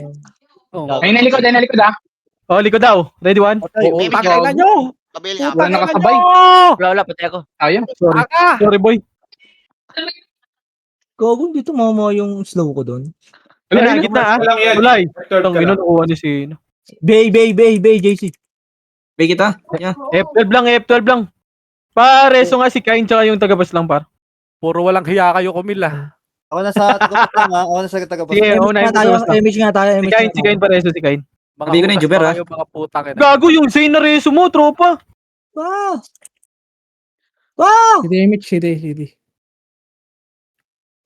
G: Ay, nalikod ah.
E: Oh, likod daw. Ready, one?
K: Oo,
A: May
K: putang ina nyo.
A: Pabili nga.
K: Putang ina
G: nakasabay.
K: nyo.
J: Wala, patay ako.
G: Ayun.
E: Sorry.
K: Aka.
E: Sorry, boy.
B: Gago, dito mama yung slow ko doon.
E: Wala na, gitna, ha?
G: Lang yan.
E: Tulay.
G: Third
E: Itong
G: ka lang.
E: inunukuha ni si...
B: Bay, JC. Bay kita. Yeah.
E: F12 lang. Pareso nga si Kain tsaka yung tagabas lang, par.
K: Puro walang hiya kayo kumila.
D: Ako na sa tagapas lang ha. Ako na sa tagapas.
E: Sige, una yung tagabas lang.
B: MH nga tayo.
E: Si Kain pareso si Kain.
K: Mga
B: Sabi ko na yung
K: utas
B: Juber,
K: pa
B: ah.
K: kayo, mga putang ina.
E: Gago yung Zane na reso mo, tropa.
B: Wow.
C: City.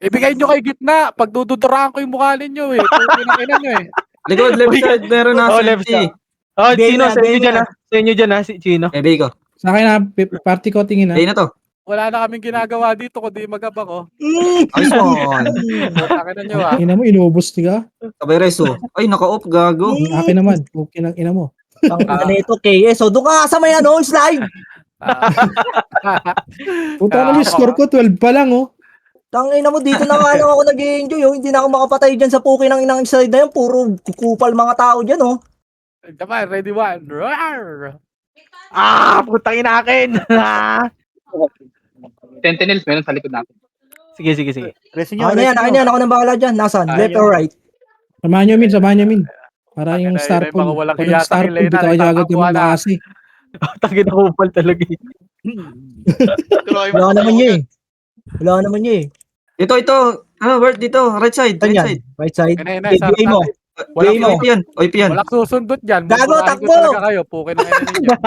K: Ibigay nyo kay gitna. Pag dududuraan ko yung mukha ninyo eh. Putang ina nyo eh.
B: Likod, left side. Meron na.
E: Oh, left side. Oh,
B: Bay
E: Chino,
B: na,
E: sa inyo
B: bay
E: dyan,
B: na.
E: ha? Sa inyo dyan, ha? Si Chino.
B: Bay ko.
C: Sa akin na, party ko tingin ha.
B: Bay na to.
K: Wala na kaming ginagawa dito kundi magabak oh.
B: Ayos mo.
K: Putang ina nyo ah.
C: Ina mo, inubos ka.
B: Sabay reso. Ay, naka-off. Gago.
C: Akin naman. Okay lang, ina mo.
B: Ang ito, KS. So, doon ka sa may slide.
C: Punta na yung score ko, 12 pa lang oh.
B: Tangina mo, dito na nga lang ako nag-enjoy. Hindi na ako makapatay dyan sa puki ng inang slide na yan. Puro kukupal mga tao dyan, oh.
K: Diba, ready one. Roar!
E: Putang ina akin.
G: Sentinels meron sa likod natin.
E: Sige.
D: Resin nyo.
B: Akin yan. Ako nang bahala dyan. Nasaan? Left or right?
C: Samahan nyo, min. Para yung
K: Ay,
C: star
K: ay, mga
C: pool.
K: walang
C: Pag
K: hiya
C: yung
K: sa
C: star
K: kilay
C: pool,
K: na,
C: di tayo agad
K: nagtatakuan
C: yung
K: na.
C: makasi.
E: Tangin na kupal talaga.
B: Wala ka naman niya eh. Ito. Ano, Bert, dito. Right side. Right side.
K: Ina,
B: BA mo. BA mo. OP yan.
K: Walang susundot dyan.
B: Gago,
K: Buburahin ko
B: takbo!
K: talaga kayo. Pukin na ina ninyo.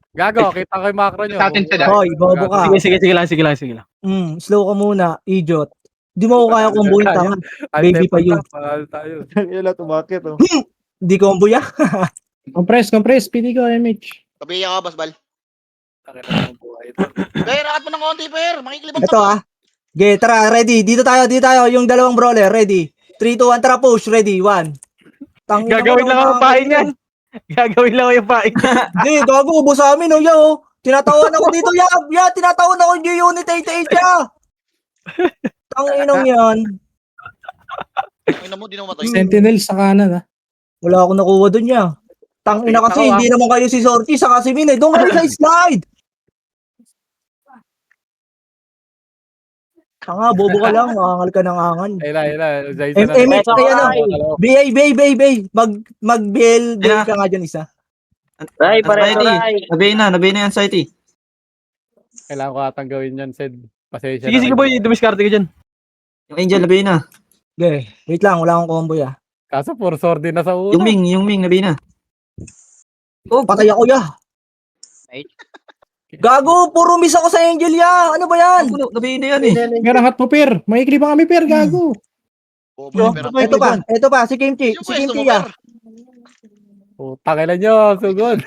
K: Gago, kita ko yung macro nyo.
G: Sa atin sila.
B: Hoy, bobo ka.
E: Sige lang.
B: Slow ka muna. Idiot. Di mo ko kaya kumbuhin tanga. Baby pa yun.
K: Mahal tayo.
D: Yala, tumakit oh.
B: Hindi ko kumbuya.
C: Compress, pili ko, MH.
A: Pabili ako, Boss Bal.
K: Takina ng buhay ito.
A: Kaya rakat mo ng konti, Per. Makikilibang
B: Ito Okay, tara, ready. Dito tayo. Yung dalawang brawler, ready. 3, 2, 1, tara, push. Ready, 1.
E: Gagawin lang ako pain yan. Gagawin lang ako yung pain.
B: Hindi, gago, ubos sa amin, oh, yo. Tinatawan ako dito, ya. Tinatawan ako yung unit 88, ya. Tanginong yan.
A: Ina mo, di na matay.
C: Sentinel sa kanan ha.
B: Wala akong nakuha dun, ya. Tangina kasi, hindi naman kayo si Sorty, saka si Min, eh. Doon kayo sa slide. Tanga, bobo ka lang, maangal ka ng angal.
K: Ila.
B: MH, BA. Mag-BL ka nga dyan isa.
J: Ray, Ray.
B: Nabay na yan, Saiti.
K: Kailangan ko atang gawin yan, Sed. Pasensya
E: Sige, boy. Dumiskarte ka dyan.
B: Yung Angel, nabay na. Okay, wait lang, wala akong combo ya.
K: Kaso puro sword din na sa ulo.
B: Yung Ming, nabay na. Oh, patay ako ya. Gago, puro miss ako sa Angel ya. Ano ba yan? Gabi na yan eh.
C: Pero angat mo, Per. Maikli pa kami, Per. Gago.
A: Bobo, pero
B: Ito pa, si Kimchi.
A: yung
B: Si
A: pwesto
B: Kimchi
A: mo,
B: ya.
A: Per.
K: Putangin na nyo, sugod.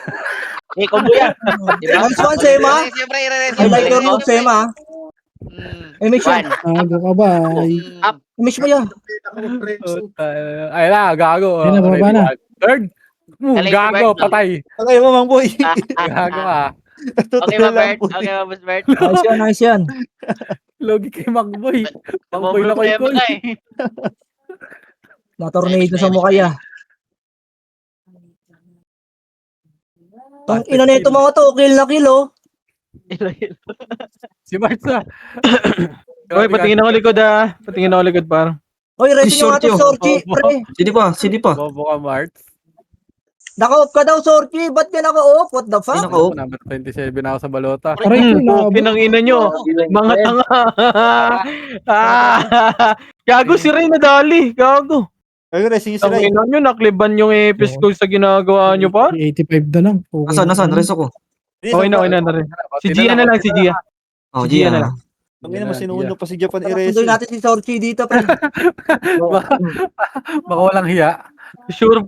J: Eh, combo yan. Diba?
B: Nice one, Sema.
A: Siyempre,
B: I like your move, Sema. Miss
J: One.
B: yan.
C: Gago ka ba? Ay,
B: Miss mo ya.
K: Ay na, gago.
C: Ayun na, bumaba na.
K: Third. Gago, patay.
D: Okay mo, Mang Boy.
K: Gago ka.
J: Okay ba, Bert? Okay ba, Boss Bert?
B: Nice yan, nice yan.
K: Logi kay Mangboy. Mangboy na koy koy.
B: Na-tornado sa mukha ya. Tang ina nito mga to, kill na kill oh.
K: Si Martha.
E: Oy, patingin ako likod Patingin ako likod par.
B: Hoy, racing yung ato, Sorchi. Pre,
D: Sini pa.
K: Bobo ka, Mart.
B: naka-off ka daw, Sorchi. Ba't ka naka-off? What the fuck?
D: Naka-off.
K: Number 27 na ako sa balota.
C: aray ko na.
E: Pinang ina nyo. Mga tanga. Gago si Ray nadali. Gago.
D: Ay, racing
E: Ang ina nyo, nakliban yung epis ko sa ginagawa nyo pa.
C: 85 na lang. Okay.
D: Nasaan? Reso ko.
E: Okay na rin. Si Gia na lang, si Gia.
D: Oh,
E: Si Gia na lang.
D: Ang ina mo, sinuno pa si Japan
B: Sunduin natin si Sorchi dito, pre.
K: Baka walang hiya.
E: Sure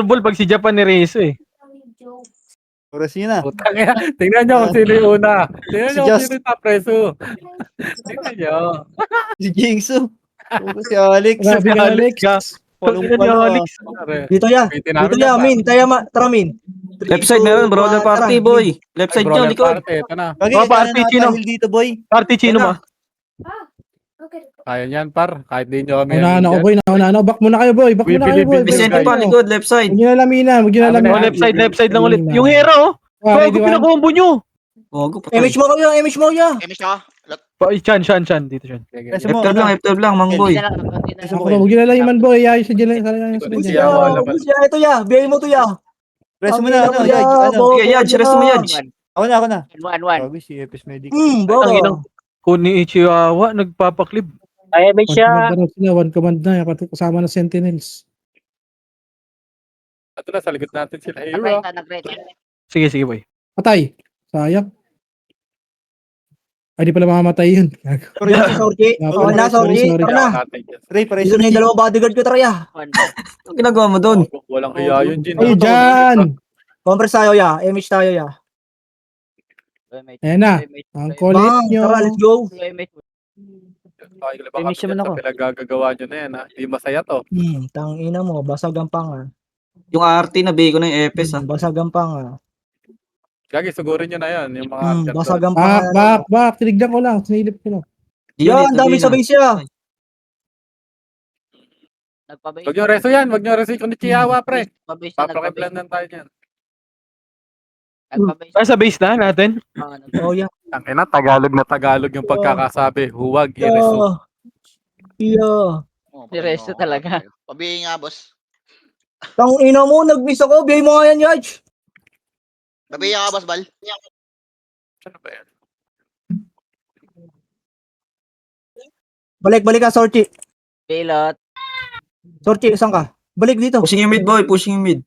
E: ball pag si Japan ni Rezo eh.
D: Oras niya na.
K: Putang ina. Tingnan nyo kung sino yung una. Tingnan
D: Si
K: nyo kung
D: Just.
K: sino yung top preso. Tingnan nyo.
D: Si Jingsu. Si Alex.
C: Grabe ka, Alex.
D: Palong
E: Ina ni Alex.
B: Dito ya. Dito ya, Min. Tara, Min.
D: Left side meron, brother party, boy. Left side nyo, likod.
K: Ito na.
D: Okay,
E: Oh,
D: party,
E: party, Chino.
D: dito, boy.
E: Party Chino ba?
H: Okay.
K: Kaya yan, par. Kahit di nyo kami.
C: Naunahan ako, boy. Naunahan ako. Back muna kayo, boy. Back muna kayo, boy.
K: Vicente
D: Vicente pa, likod, left side.
C: Huwag nyo na laminan. Huwag nyo na
K: Ano
C: laminan.
E: Oh, left side lang ulit. Yung hero oh.
C: Okay,
E: Gago, pinakombo nyo.
D: Ogo,
B: Image mo kayo, image mo ya.
A: Emish ka?
E: Chan. Dito, Chan.
D: F12 lang, Mang Boy.
C: Huwag nyo na laminan, boy. Ayos sa dyan.
B: Ito ya. Biyay mo to ya.
D: Reso mo na,
B: Ang
D: Yaj.
B: ina mo,
D: Sige, Yaj, reso mo, Yaj. Ako na.
J: One.
D: Bago si Epis Medic.
B: Baba.
E: Ang inang Kuni Ichiwawa, nagpapaklib.
I: Ay, may siya.
C: One command na. Kasama na Sentinels.
K: Ito na, sa likod natin sila. Hero.
J: Nag-rate.
E: Sige, boy.
C: Patay. Sayang. Ay, di pala mamamatay yun.
B: Sorchi.
C: Sorry,
B: na, Sorchi.
C: sorry.
B: Tara na.
D: Ray, pareso
B: Dito na yung dalawang bodyguard ko, tara ya.
D: Ang ginagawa mo doon?
K: Walang hiya yun, Jin.
C: Ay, dyan.
B: Compress tayo ya. Image tayo ya.
C: Ayan na. Ang kulit
B: Bang,
C: nyo.
B: tara, let's go.
K: Okay, baka sa pinagagagawa nyo na yan, ha? Di masaya to.
B: Tang ina mo, basag ang panga.
D: Yung RT na bigay ko ng Epis, ha?
B: Basag ang panga.
K: Gagi, sugurin nyo na yan. Yung mga
B: Basag ang panga.
C: Back. Tinignan ko lang. Sinilip ko lang.
B: Yan, ang dami sa base ya.
K: Wag nyo reso yan. Wag nyo reso yung Chihuahua, pre. Papakiplan lang tayo yan.
E: Sa base na natin.
B: Oh ya.
K: Ang ina, Tagalog na Tagalog yung pagkakasabi. Huwag i-reso.
B: Yeah.
J: Diretso talaga.
A: Pabihin nga, boss.
B: Tang ina mo, nag-miss ako. Biyay mo nga yan, Yaj.
A: Pabihin ka, boss, Bal.
K: Ano ba yan?
B: Balik ka, Sorchi.
J: Pilot.
B: Sorchi, saan ka? Balik dito.
D: Pushing yung mid, boy. Pushing yung mid.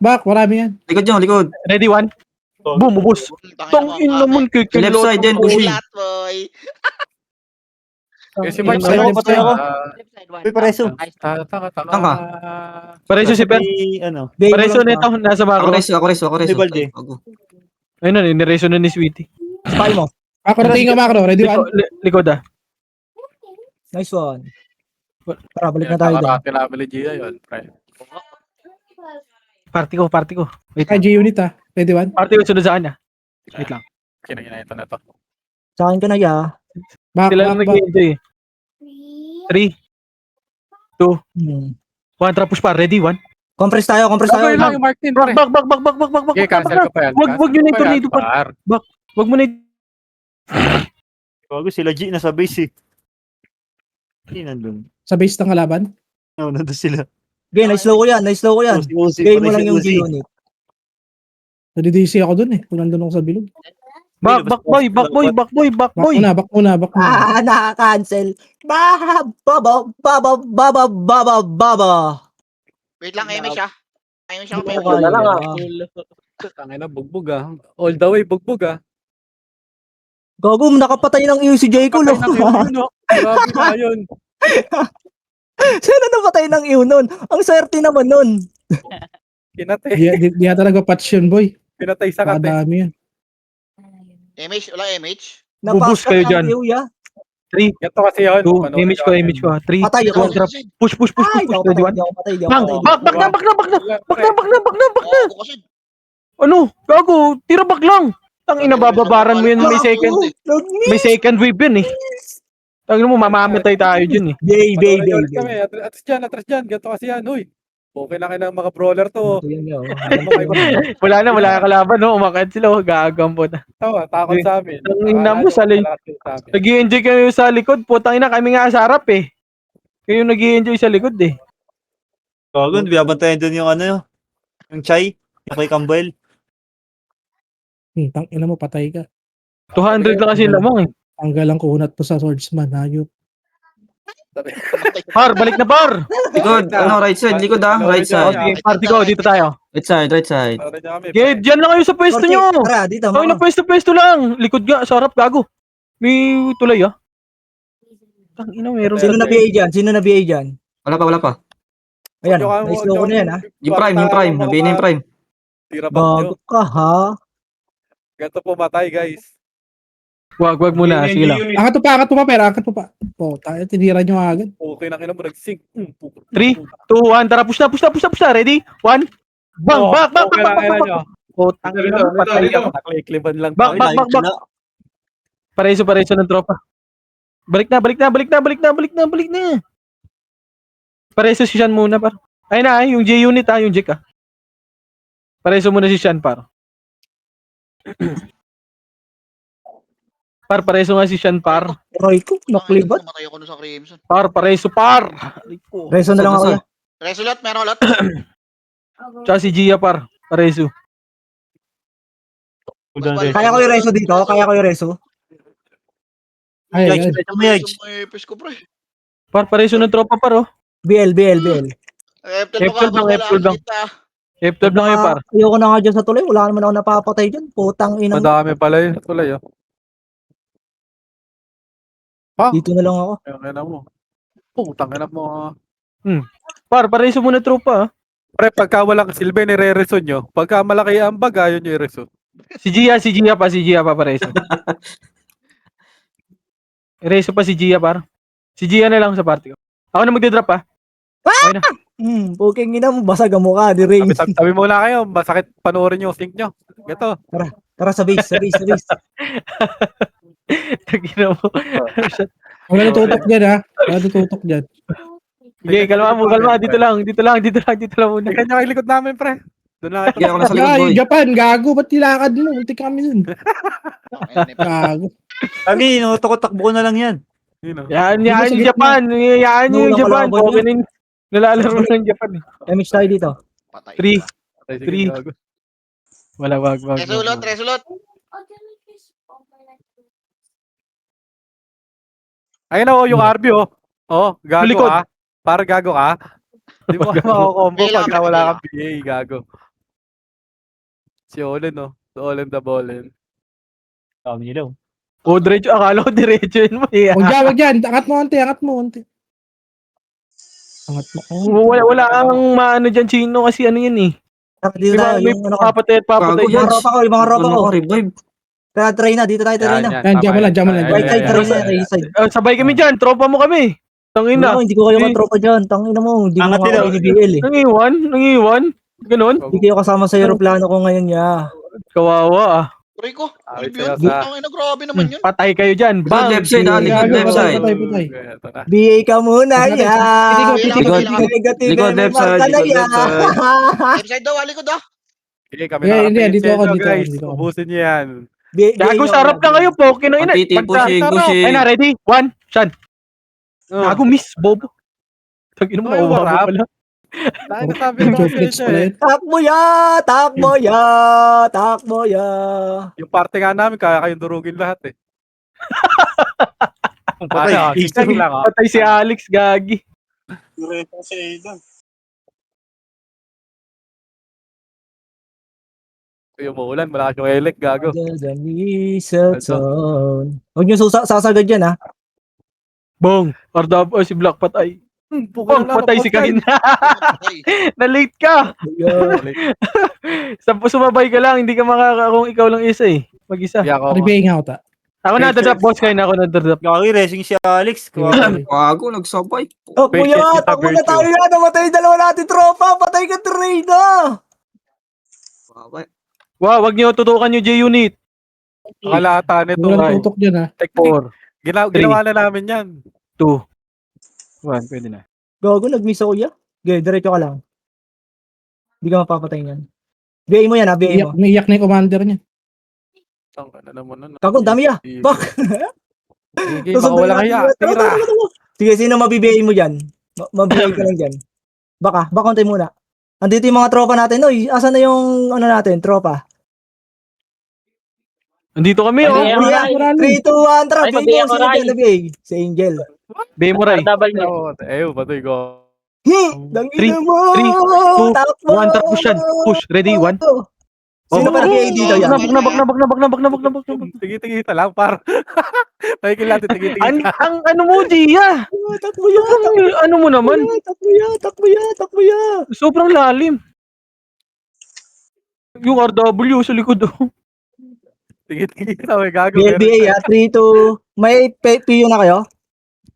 C: Back. Marami yan.
D: Likod nyo, likod.
E: Ready, one. Boom, ubos. Tang ina naman kikilot.
D: Left side din, pushing.
A: Ulat, boy.
K: Eh, si Mark,
E: Patay
K: sa'yo,
D: ako, patay ako. Uy, pareso.
K: Tanga.
E: Pareso si Per.
D: Ano?
E: Pareso nito, nasa macro.
D: Ako reso.
E: Ayun na, nireso na ni Sweetie.
B: Spy mo.
C: Macro, tingin ka macro. Ready, one?
E: Likod ah.
B: Nice one. Tara, balik na tayo doon.
K: Nakarati namin ni Gia yun, pre.
E: Party ko. Wait
C: Ay,
E: lang.
C: G-unit ah. Ready, one?
E: Party ko sunod sa kanya. Wait lang.
K: Kinagina ito na to.
B: Sa akin ka na ya.
C: Back.
E: Sila lang nag-enjoy. 3, 2, 1. Tapos pa. Ready, 1.
B: Compress tayo.
K: Okay lang yung Martin, pre.
E: Back.
K: Okay, cancel ko pa yan.
E: Wag nyo na yung tornado par. Wag mo na yung...
D: Bago sila G, nasa base eh. Hindi nandun.
C: Sa base ng kalaban.
D: No, nandun sila.
B: Okay, na-slow ko yan. Gay mo lang yung G-unit.
C: Nadidisi ako dun eh. Kung nandun ako sa bilog.
E: Back boy.
C: Back muna.
B: Nakaka-cancel. Baba.
A: Wait lang, Emish, ha. Ayun siya,
B: Wala lang,
K: Tangina, bugbog ah. All the way, bugbog ah.
B: Gago, nakapatay ng iyo si Jayco, no?
K: Patay ng yun, no? Grabe nga yun.
B: Sino napatay ng iyo nun? Ang swerte naman nun.
K: Kinatay.
C: Di yata nagpa-patch yun, boy.
K: Pinatay sa kate.
C: Kadami yun.
A: MH, wala MH?
E: Bubus kayo dyan.
B: Iyo, ya.
E: 3,
K: Ganito kasi yun.
E: 2, image ko. 3,
B: Patay ako.
E: drop. Push.
B: Ay, di ako patay, di ako patay, di ako
E: Bang!
B: patay.
E: Back na!
A: Gago kasi.
E: Ano? Gago, tira back lang. Tangina, bababaran mo yan, may second wave yun eh. Tangina mo, mamamatay tayo dyan eh.
B: Bay.
K: Kami, atras dyan. Ganito kasi yan, uy. Okay na kayo ng mga brawler to.
E: Wala na kalaban, no? Umakit sila, gagampo na.
K: Tawa, takot sa amin.
E: Tangina mo, nag-i-enjoy kayo sa likod. Putang ina, kami nga sa harap eh. Kayo nag-i-enjoy sa likod eh.
D: Gago, biyabantayan dun yung ano, yung Chai, yung kay Campbell.
C: Tangina mo, patay ka.
E: 200 lang kasi lamang eh.
C: Tanggal ang kunat po sa swordsman, hayop.
E: Par, balik na par!
J: Likod, right side, likod right
E: O, sige, party ko, dito tayo.
J: Right side.
E: Okay, dyan lang kayo sa pwesto nyo.
B: Tara, dito,
E: Ay, na pwesto lang. Likod nga, sa harap, gago. May tulay ah. Tangina, meron
B: Sino na BA dyan?
J: Wala pa.
B: Ayan, na-slow ko na yan, ha?
J: Yung prime. Nabihin na yung prime.
K: Tira back nyo.
B: Bago ka, ha?
K: Ganito pumatay, guys.
E: Wag muna, sige lang.
C: Angat mo pa, pera. Angat mo pa. Po, tayo, tinira nyo agad.
K: Okay na mo, nag-sync.
E: 3, 2, 1, tara, push na. Ready? 1, bang, back. Putang ina, patay ka.
K: Naklikliban lang.
E: Back. Pareso ng tropa. Balik na. Pareso si Sean muna, par. Ay na, yung J-unit yung Jek Pareso muna si Sean, par. Pareso nga si Sean, par.
B: Roy ko, naklibat.
A: Namatay ako nun sa Crimson.
E: Pareso, par.
B: Reso na lang ako, ya.
A: Resolute, meron lot.
E: Tsaka si Gia, par. Pareso.
B: Kaya ko yung reso dito,
C: Ay.
A: May ipis ko, pre.
E: Pareso ng tropa, par, oh.
B: BL.
E: F12 lang. F12 lang kayo, par.
B: Ayoko na nga dyan sa tulay, wala naman ako napapatay dyan. Putang inang.
K: Madami pala yun. Tulay, oh.
B: Dito na lang ako.
K: Ayun mo. Putang ina mo.
E: Pareso muna tropa, ah.
K: Pre, pagka walang silbi, nire-reso nyo. Pagka malaki ang bag, ayaw nyo i-reso.
E: Si Gia pa, pareso. Reso pa si Gia, par. Si Gia na lang sa party ko. Ako na magde-drop, ah. Okay na.
B: Puking ina mo, basag ang mukha, di ring.
K: Sabi muna kayo, masakit panoorin yung sync nyo. Gato.
B: Tara, sa base.
E: Tagina mo.
C: Wala natutok dyan, ha? Wala natutok dyan.
E: Okay, kalma. Dito lang muna.
K: Kanya kayo likod namin, pre. Doon lang ito.
J: Ako na sa likod, boy.
C: Yung Japan, gago. Ba't nilakad mo? Muntik kami dun. Gago.
D: Kami, takbo ko na lang yan.
E: Yan yung Japan. Yan yung Japan. Okay na yung nalalaro ng Japan.
B: MH tayo dito.
E: 3. Wala, wag.
A: Resolute.
K: Ayun na, yung RB, oh. Oh, gago
E: Likod.
K: ka. Para gago ka. Di mo makakombo pagka wala kang PA, gago. Si Olen, no? Si Olen the Bollen.
D: Kami nila.
E: O, diretso. Akala ko diretso yun mo.
C: Wag yan. Angat mo onti. Angat mo.
E: Wala kang maano dyan, Chino, kasi ano yun eh.
B: Dito tayo,
E: May
B: yung ano ka.
E: papatay
B: Yung mga ropa ko.
J: Revive.
B: Kaya try na, dito tayo try na.
C: Yan, dyan mo lang.
B: Right side, right side.
E: Sabay kami dyan, tropa mo kami. Tangina.
B: Hindi ko kayo matropa dyan. Tangina mo, hindi mo makakuha ni BL eh.
E: Nangiwan? Ganon?
B: Hindi kayo kasama sa aeroplano ko ngayon, ya.
E: Kawawa ah.
A: Rico,
K: Ay,
A: review.
K: sa'yo
A: Ang ina, grabe naman yun.
E: Patay kayo dyan.
J: Likod left side, likod left side.
C: Patay.
B: BA ka muna, ya.
J: Likod left side.
A: Left side daw, alikod daw.
K: Okay, kami
C: Yeah, hindi,
K: nakapin
C: dito
K: sa
C: ako,
K: inyo,
C: dito
K: guys.
C: ako.
K: Ubusin niyo yan.
E: Gago, sarap na kayo, Poke na ina.
J: Pushing.
E: Ay na, ready? 1, Shan. Gago, miss, bobo. Tagin mo,
K: Ay,
E: nakuha
K: warap.
E: ko pala.
K: Tayo na sabi mo
C: Jokes
K: sa
C: pala
K: inyo,
C: yun.
B: Takbo ya.
K: Yung parte nga namin, kaya kayong durugin lahat eh.
D: Patay.
K: Ano, isang lang, oh.
E: Patay si Alex, gagi.
K: Yung umuulan, malakas yung elek, gago.
B: Huwag niyo sasagad yan, ha?
E: Bong, si Black patay.
K: Puko
E: Bong, patay si Kain. Na-late ka. Sumabay ka lang, hindi ka kung ikaw lang isa eh. Mag-isa.
K: Hindi ako.
C: Ribay nga ata.
E: Ako na-drop, boss Kain, ako na-drop.
D: Gagi, racing si Alex.
B: Gago, nagsabay. Oh,
K: Patient
B: kuya,
K: is a
B: takbo na
K: virtue.
B: tayo yan. Namatay yung dalawa natin, tropa. Patay ka, Trina.
E: Wow, wag niyo tutukan yung J-Unit.
K: Nakalata nito.
C: Walang tutok dyan ha.
K: Tech
E: 4,
K: Ginawa na namin yan.
E: 2, 1, pwede na.
B: Gago, nag-miss ako, ya. Okay, diretso ka lang. Hindi ka mapapatay niyan. BA mo yan, ha? BA mo.
C: Umiiyak na yung commander niya.
K: Ang ano naman nun.
B: Gago, dami, ya. Bak.
K: Sige, baka wala kaya. Tira.
B: Sige, sino mabibigay mo dyan? Mabibigay ka lang dyan. Baka kontay muna. Andito yung mga tropa natin, oy. Asan na yung, ano natin, tropa?
E: Andito kami, oh.
B: Kuya, 3, 2, 1, tara. BA mo, sino dyan nabigay? Si Angel.
E: Bemuray.
K: Patay ko.
B: Dangina mo!
E: 3, 2,
B: Takbo!
E: 1, tapos yan. Push, ready, 1.
B: Sino ba nag-BA dito yan?
E: Bak.
K: Tigita lang, par. Pakikil natin, tigita.
E: Ang ano mo, Gia?
B: Takbo ya!
E: Ano mo naman?
B: Takbo ya!
E: Sobrang lalim. Yung RW sa likod, oh.
K: Tigita, may gago.
B: BLBA, 3, 2. May PO na kayo?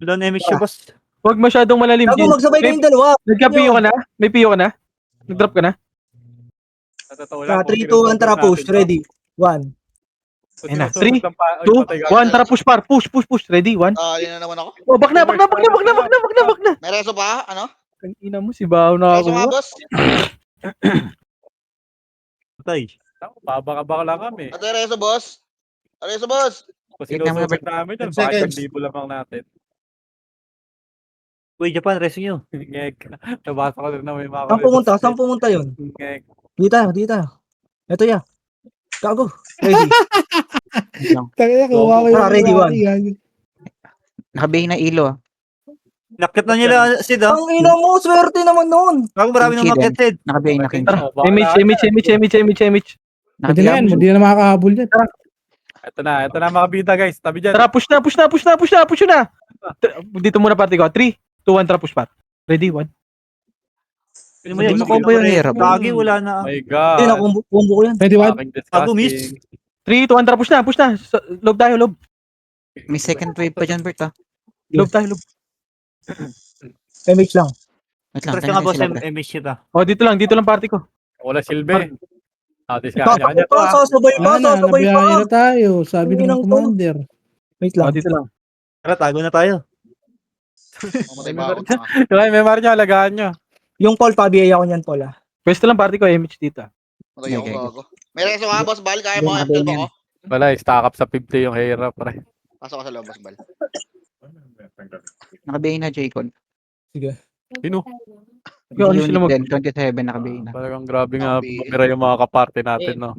D: Wala na MH siya, boss.
E: Huwag masyadong malalim,
B: Gago,
E: Jin.
B: magsabay kayong dalawa.
E: Nagka-PO ka na? May PO ka na? Nag-drop ka na?
B: 3, 2, 1, tara, push. Ready. 1.
E: Ayun na. 3, 2, 1, tara, push par. Push. Ready, 1.
A: Yun na naman ako.
E: Oh, bak na.
A: May reso pa? Ano?
E: Ang ina mo, si Bao na
A: Reso nga,
E: ako.
A: boss.
D: Patay.
K: Babaka lang kami.
A: Ate reso, boss. Reso, boss.
K: Kasi sinusubit namin yan.
F: 10 seconds.
K: Baka 1,000 lamang natin.
D: Uy, Japan, racing nyo.
K: Ngek. Nabasa ko rin na may mga
B: Saan pumunta yun?
K: Ngek.
B: Dito tayo. Ito ya. Gago. Ready.
C: Kaya kuha ko
B: Tara, ready,
J: Nakabay na ilo ah.
D: Nakit na nila, Sid, ah.
B: Ang ina mo, swerte naman nun.
D: Ako marami nang
J: Sid,
D: makit, Sid.
J: Nakabay na king.
E: Tara, image.
C: Pwede na yan, hindi na makakahabol yan.
K: Ito na mga bida guys. Tabi dyan.
E: Tara, push na. Dito muna party ko. 3, 2, 1, tara, push par. Ready, 1.
J: Hindi mo combo yung hirap.
D: Gagi, wala na.
K: My
B: Hindi
K: God.
B: na, combo ko yan.
C: Pwede one?
K: Fucking
D: Ako, miss.
K: disgusting.
E: 3, 2, 1, tara, push na. Lob tayo.
J: May second wave pa dyan, Bert ah.
E: Lob tayo.
B: MH lang.
J: Wait lang,
D: Press ka nga, boss,
J: sila, Bert.
D: MH siya, ta.
E: Oh, dito lang party ko.
K: Wala silbi. Kanya-kanya to.
B: Sasabay pa.
C: Nabiyahe na tayo. Sabi ng
B: Inang to.
C: commander.
B: Wait
E: Oh,
B: lang.
E: dito lang.
D: Tara, tago na tayo.
A: Mamatay pa ako.
K: May mar nyo, alagaan nyo.
B: Yung Paul, pabiyay ako niyan, Paul.
E: Pwesto lang party ko, image dito.
A: Mamatay ako,
J: Okay.
A: gago. May reso ka, boss Bal. Kaya mo,
J: Yung
A: help
J: mga
A: ako.
K: Wala, stack up sa 50 yung hero, pre.
A: Pasok ka sa loob, boss Bal.
J: Nakabay na, J-Con.
K: Sino?
E: Yung ano sila
J: Unit din, 27 nakabay na.
K: Talagang grabe nga, pumira yung mga kaparte natin, no?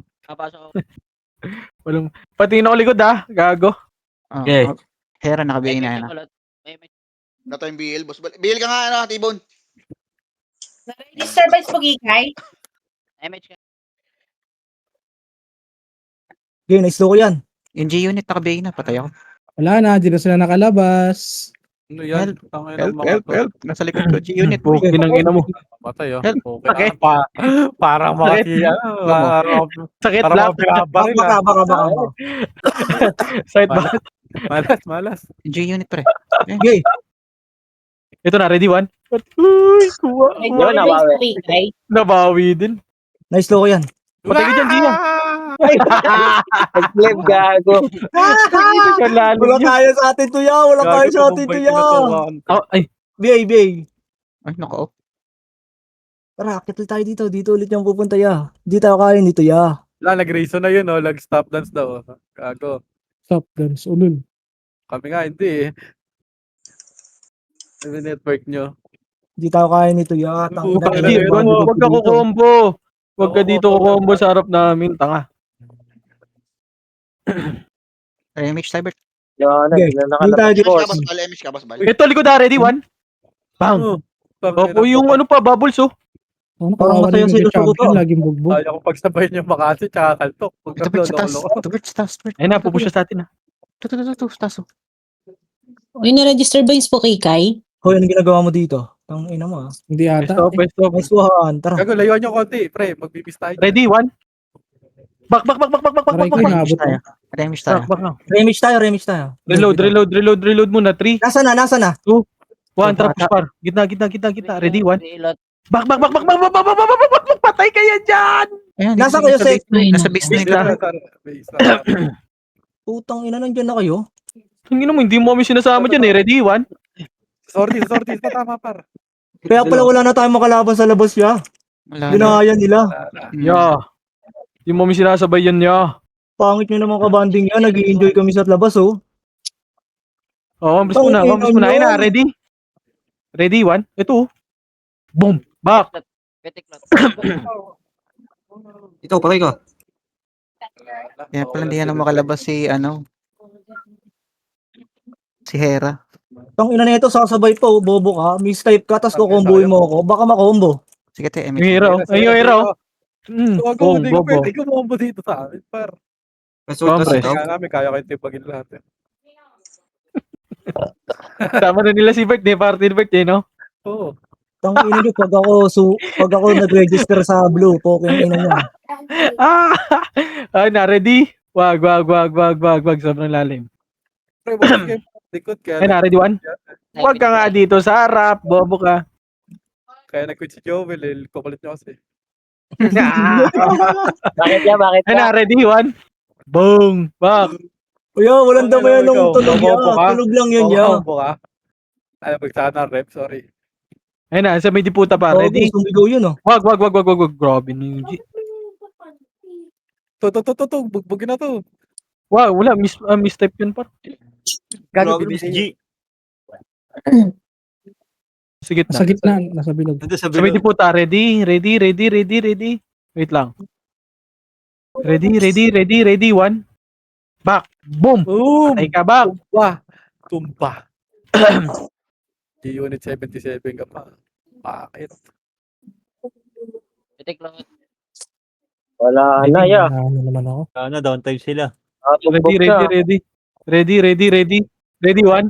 E: Walang, pati na ko likod gago.
J: Oh,
E: Okay.
J: Hera nakabay na.
A: Nato yung BL, boss Bal. BL ka nga, ano, T-Bone.
H: Disturbance mo, Gikay?
B: Okay, na-slow ko yan.
J: Yung G-Unit nakabay na, patay ako.
C: Wala na, di na sila nakalabas.
K: Ano yan?
J: Help. Nasa likod ko, G-Unit.
E: Puki ng ina mo.
K: Patay, oh.
J: Help.
K: Okay. Parang mga
E: Sakit
K: parang
E: lang.
K: mga pinabaril, ah.
B: Baka.
E: Side back.
K: Malas.
J: G-Unit pre.
B: Okay.
E: Ito na, ready, 1. Uy, kuha. Nabawi din.
B: Na-slow ko yan.
E: Patay ka dyan, Gia.
J: Nag-live gago.
B: Wala kaya sa atin to ya. Wala kaya sa atin to ya.
E: Oh, ay,
B: BA.
J: Ay, nako.
B: Tara, akit tayo dito. Dito ulit yung pupunta ya. Di tayo kaya dito ya.
K: Wala, nag-reason na yun, oh. Nag-stop dance daw. Oh. Gago.
C: Stop guns, ulul.
K: Kami nga, hindi eh. Ano yung network nyo?
B: Di tayo kaya nito ya.
E: Huwag ka kukombo. Huwag ka dito kukombo sa harap namin, tanga.
J: MH Cyber.
B: Okay. Di tayo dito.
A: MH ka, boss Bal. MH ka, boss Bal.
E: Ito, likod ready, 1. Bang.
K: Oh,
E: Opo, yung ano pa, bubbles, oh.
C: Ano,
B: Parang
C: kawawa na
B: masaya
C: yung
B: sila sa
C: champion,
B: baba.
C: laging bugbog.
K: Kaya ko pagsabayin yung Makati tsaka Kaltok. Huwag
J: Ito,
K: na
J: Bert, sa taas.
K: lolo ko.
J: Ito, Bert, sa taas. Bert.
E: Ayun na, pupusya sa atin na.
J: Ito, sa taas.
L: Uy, na-register ba yung Spooky Kai?
B: Hoy, anong ginagawa mo dito? Tangina mo ah.
C: Hindi ata.
E: Pwesto, pwesto.
B: Nice one. Tara.
K: Gago, layuan yung konti, pre. Magbibis tayo.
E: Ready, one. Back.
C: Aray ko, inabot ko.
J: Damage tayo.
E: Back na.
B: Remix tayo.
E: Reload muna. 3,
B: Nasa na?
E: 1, trap push par. Gitna. Ready, one. Back. Patay kayo dyan!
J: Ayan,
B: Nasa
J: dito,
B: kayo,
J: sa
B: Sek?
J: base. Nasa base na
E: Base
J: ito.
K: Base na.
B: Putang ina, nandyan na kayo.
E: Tingin mo, hindi mo kami sinasama dyan eh. Ready, one.
K: Sorry. Tama, par.
B: Kaya pala wala na tayong makalaban sa labas ya.
J: Wala na.
B: Ginaya nila.
E: Yeah. Hindi mo kami sinasabay yan, yeah.
B: Pangit nyo naman kabanding yan. Nag-i-enjoy kami sa labas oh.
E: Oo, mabilis mo na. Ayun na, ready? Ready, one. Ito. Boom. Back.
B: Ikaw, patay ka.
J: Yan pala hindi na makalabas si si Hera.
B: Tang ina nito, sasabay pa oh. Bobo ka. Mistype ka, tas kukomboin mo ako. Baka makombo.
J: Sige, te.
E: Yung hero. Ay, yung hero.
K: Gago, hindi ko
E: Bobo.
K: pwede kumombo dito sa amin, par.
E: Compres.
K: Kaya namin, kaya kayo tipagin lahat.
E: Tama na nila si Bert. Di party ni Bert, eh, no?
K: Oo.
B: Tang ina nyo, pag ako nag-register sa Blue, pokeng ina nyo.
E: Ay na, ready? Wag. Sobrang lalim.
K: Pre, bakit kayo likod kaya?
E: Ay na, ready, one? Wag ka nga dito sa harap. Bobo ka.
K: Kaya nag-quit si Joel, kukulit niyo kasi.
I: Bakit
E: Ay na, ready, one? Boom. Back.
B: Kuya, walang damayan
K: Ikaw,
B: ng tunog ya.
K: bobo ka?
B: Tunog lang yan ya.
K: Kumombo ka? Ay, magsana rep, sorry.
E: Ay na, sa may diputa pa. Ready?
B: Sumigaw yun oh.
E: Wag. Grabe na yung G.
K: Bugbugin na to.
E: Wow, wala. Mistype yun pa.
J: Grabe, Miss G.
E: Sa gitna.
C: Sa gitna, nasa bilog.
E: Sa may diputa. Ready? Wait lang. Ready, one. Back. Boom.
K: Boom!
E: Patay ka, back.
K: Tumpa. G-Unit 77 ka pa. Bakit?
I: Wala na, ya.
C: Ano naman ako.
D: Downtime sila.
E: Ready, one.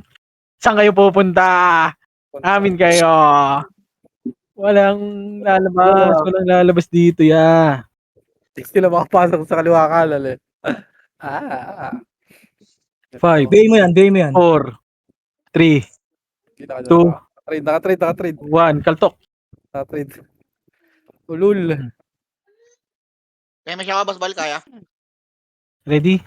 E: Saan kayo pupunta? Amin kayo. Walang lalabas dito, ya.
K: Sila makapasok sa kaliwa kalal eh.
E: 5,
B: Bay mo yan.
E: 4, 3, 2,
K: Naka-trade.
E: 1. Kaltok.
K: Naka-trade. Ulul.
A: Kaya may siya ka, Boss Bal, kaya?
E: Ready?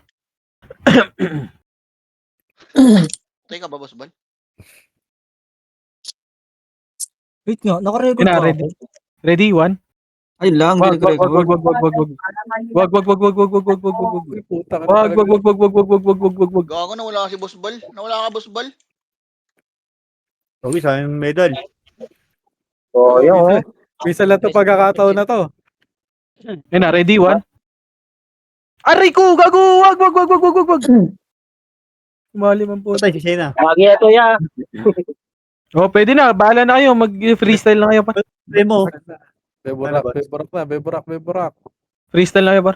A: Tayo ka ba, Boss Bal?
B: Wait nga, nakarecord
E: Yun na,
B: pa
E: ready.
B: ako.
E: Ready, 1.
B: Ay lang,
E: Wag. Wag.
A: Gago, nawala ka si Boss Bal. Nawala ka, Boss Bal.
D: Uy, sayang medal.
I: Yun.
K: Bisa lang to pagkakataon na to.
E: Yun na, ready, 1. Aray ko, gago! Wag. Malim ang puto.
D: Patay si Shayna.
I: Lagi ito, ya.
E: Oh, pwede na. Bahala na kayo. Mag-freestyle na kayo pa.
D: Play mo.
K: Beburak.
E: Freestyle na kayo pa.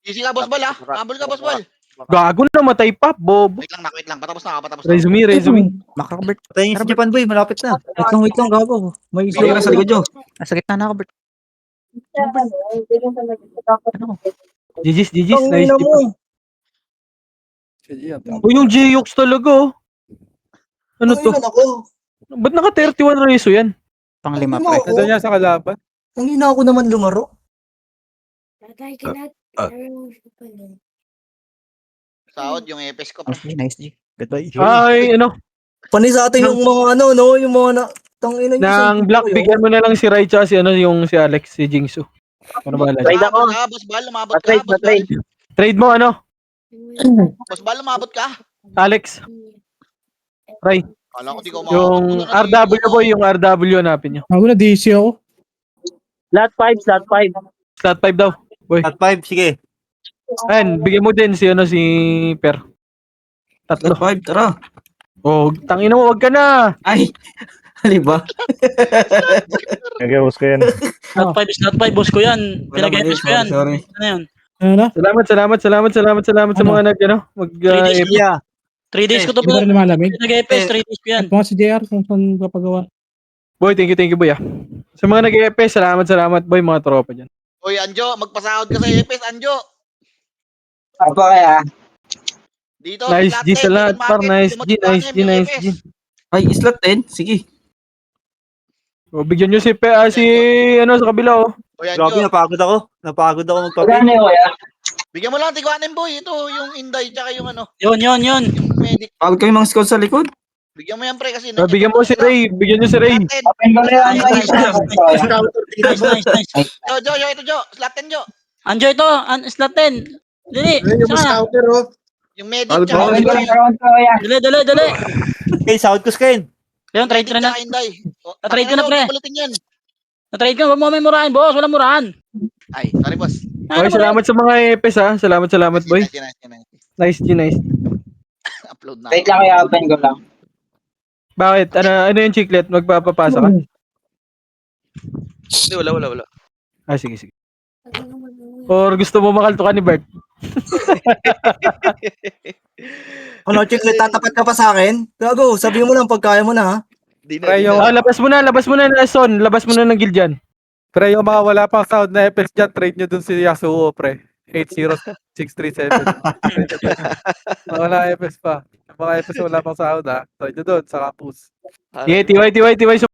A: Easy ka, Boss Bal, ha? Habol ka, Boss Bal.
E: Gago na, matay pa. Bobo.
A: Wait lang. Patapos na.
E: Resume.
J: Makakabert.
D: Patayin si Japan Boy, malapit na.
B: Wait lang, gago. May
A: Sige, nasa likod
B: nyo.
J: Nasa gitna na ako, Bert.
E: GG's.
B: Ang
E: Nice.
B: ina mo.
E: Uy, yung J-Yox talaga, oh. Ano to? Ba't naka 31 reso yan?
J: Pang-5,
B: Ano
J: pre.
B: ako?
K: Nandun niya sa kalaban.
B: Ang ina ako naman lumaro.
H: Tatay ka na.
A: Sahod yung EPS ko.
J: Nice, G. Goodbye.
E: Ay, ano?
B: Panay sa atin yung mga yung mga tangina nyo.
E: Nang black, bigyan mo na lang si Rai tsaka si Alex, si Jingsu. Ano ba lang?
I: Trade ako.
A: Boss Bal, lumabot ka. Boss Bal.
I: Trade.
E: Trade mo, ano?
A: Boss Bal, lumabot ka.
E: Alex, Rai.
A: Kala ko di ko
E: Yung RW boy, yung RW hanapin nyo.
C: Ako na, DC ako.
I: Slot 5.
E: Slot 5 daw. Boy.
D: At 5, sige.
E: Ayan, bigyan mo din si Per. Tatlo.
B: 5, tara.
E: Oh, tangina mo, wag ka na.
B: Ay. Di ba?
D: Nag-host ko yan.
I: Not 5 is not 5, boss ko yan. Pinag-epis ko yan.
B: Sorry.
I: Ano yan?
C: Ano na?
E: Salamat sa
C: Ano?
E: mga nag, ano,
I: 3 days,
D: Yeah.
I: 3 days ko to
C: Hindi ba rin lumalamig?
I: pinag-epis, 3 days ko yan.
C: At mga si JR kung saan papagawa.
E: Boy, thank you, boy, ah. Sa mga nag-EPS, salamat, boy, mga tropa dyan.
A: Uy, Anjo, magpasahod ka sa EPS, Anjo.
J: Apa kaya?
A: Dito,
E: Nice
A: latte,
E: G sa lahat,
A: market,
E: par. Nice
A: limot
E: G,
A: pa
E: nice
A: yan,
E: G,
A: yung
E: nice
A: EPS.
E: G.
B: Ay, islat din. Sige.
E: O, bigyan nyo si, ano, sa kabila, oh.
A: Uy,
D: Grabe,
A: Anjo,
D: napagod ako. Napagod ako magpapi.
J: Magkano yun, kuya?
A: bigyan mo lang tigwanin, boy. Ito, yung Inday, tsaka yung ano,
I: Yun.
A: yung medic.
B: Pagod kami mga scout sa likod.
A: Bigyan mo yan, pre, kasi...
E: Bigyan mo si Ray, bigyan nyo si Ray.
J: Open ko na lang.
I: Nice, nice,
F: Scouter dito.
I: nice.
A: Jo, ito, Jo. Slatin, Jo.
I: Anjo ito, slot 10. Dili,
F: Ayun yung
I: saan?
F: scouter, oh.
A: Yung medic,
E: Albo.
A: tsaka
J: Open ko
A: Inday.
J: na lang, kuya.
I: Dili.
D: Okay, sound ko skin.
I: Ayun, trade ko na.
A: Tsaka Inday. O,
I: Na-trade ko na,
A: ano,
I: pre.
A: Ulitin yan.
I: Na-trade ko, huwag mo may murahan, boss. Walang murahan.
A: Ay, sorry, boss.
E: Boy, salamat sa mga EPS, ha. Salamat, boy.
A: Nice.
E: Nice G, nice.
A: Upload na.
J: Wait lang, kuya. Open ko lang.
E: Bakit? Ano yung chiclet? Magpapapasa ka?
A: Hindi, wala.
E: Ah, sige. Or gusto mo makaltukan ni Bert?
B: Ano, Chiclet, tatapat ka pa sa akin? Gago, sabihin mo lang pagkaya mo na, ha?
A: Di
K: Pre,
A: na.
K: yung,
E: Labas mo na, Son. Labas mo na ng guild dyan.
K: pre, yung mga wala pang sound na FS dyan, trade nyo dun si Yasuo, pre. 80637. Wala FS pa. Yung mga FS wala pang sound, ha. Trade nyo dun sa campus.
E: Yeah, TY.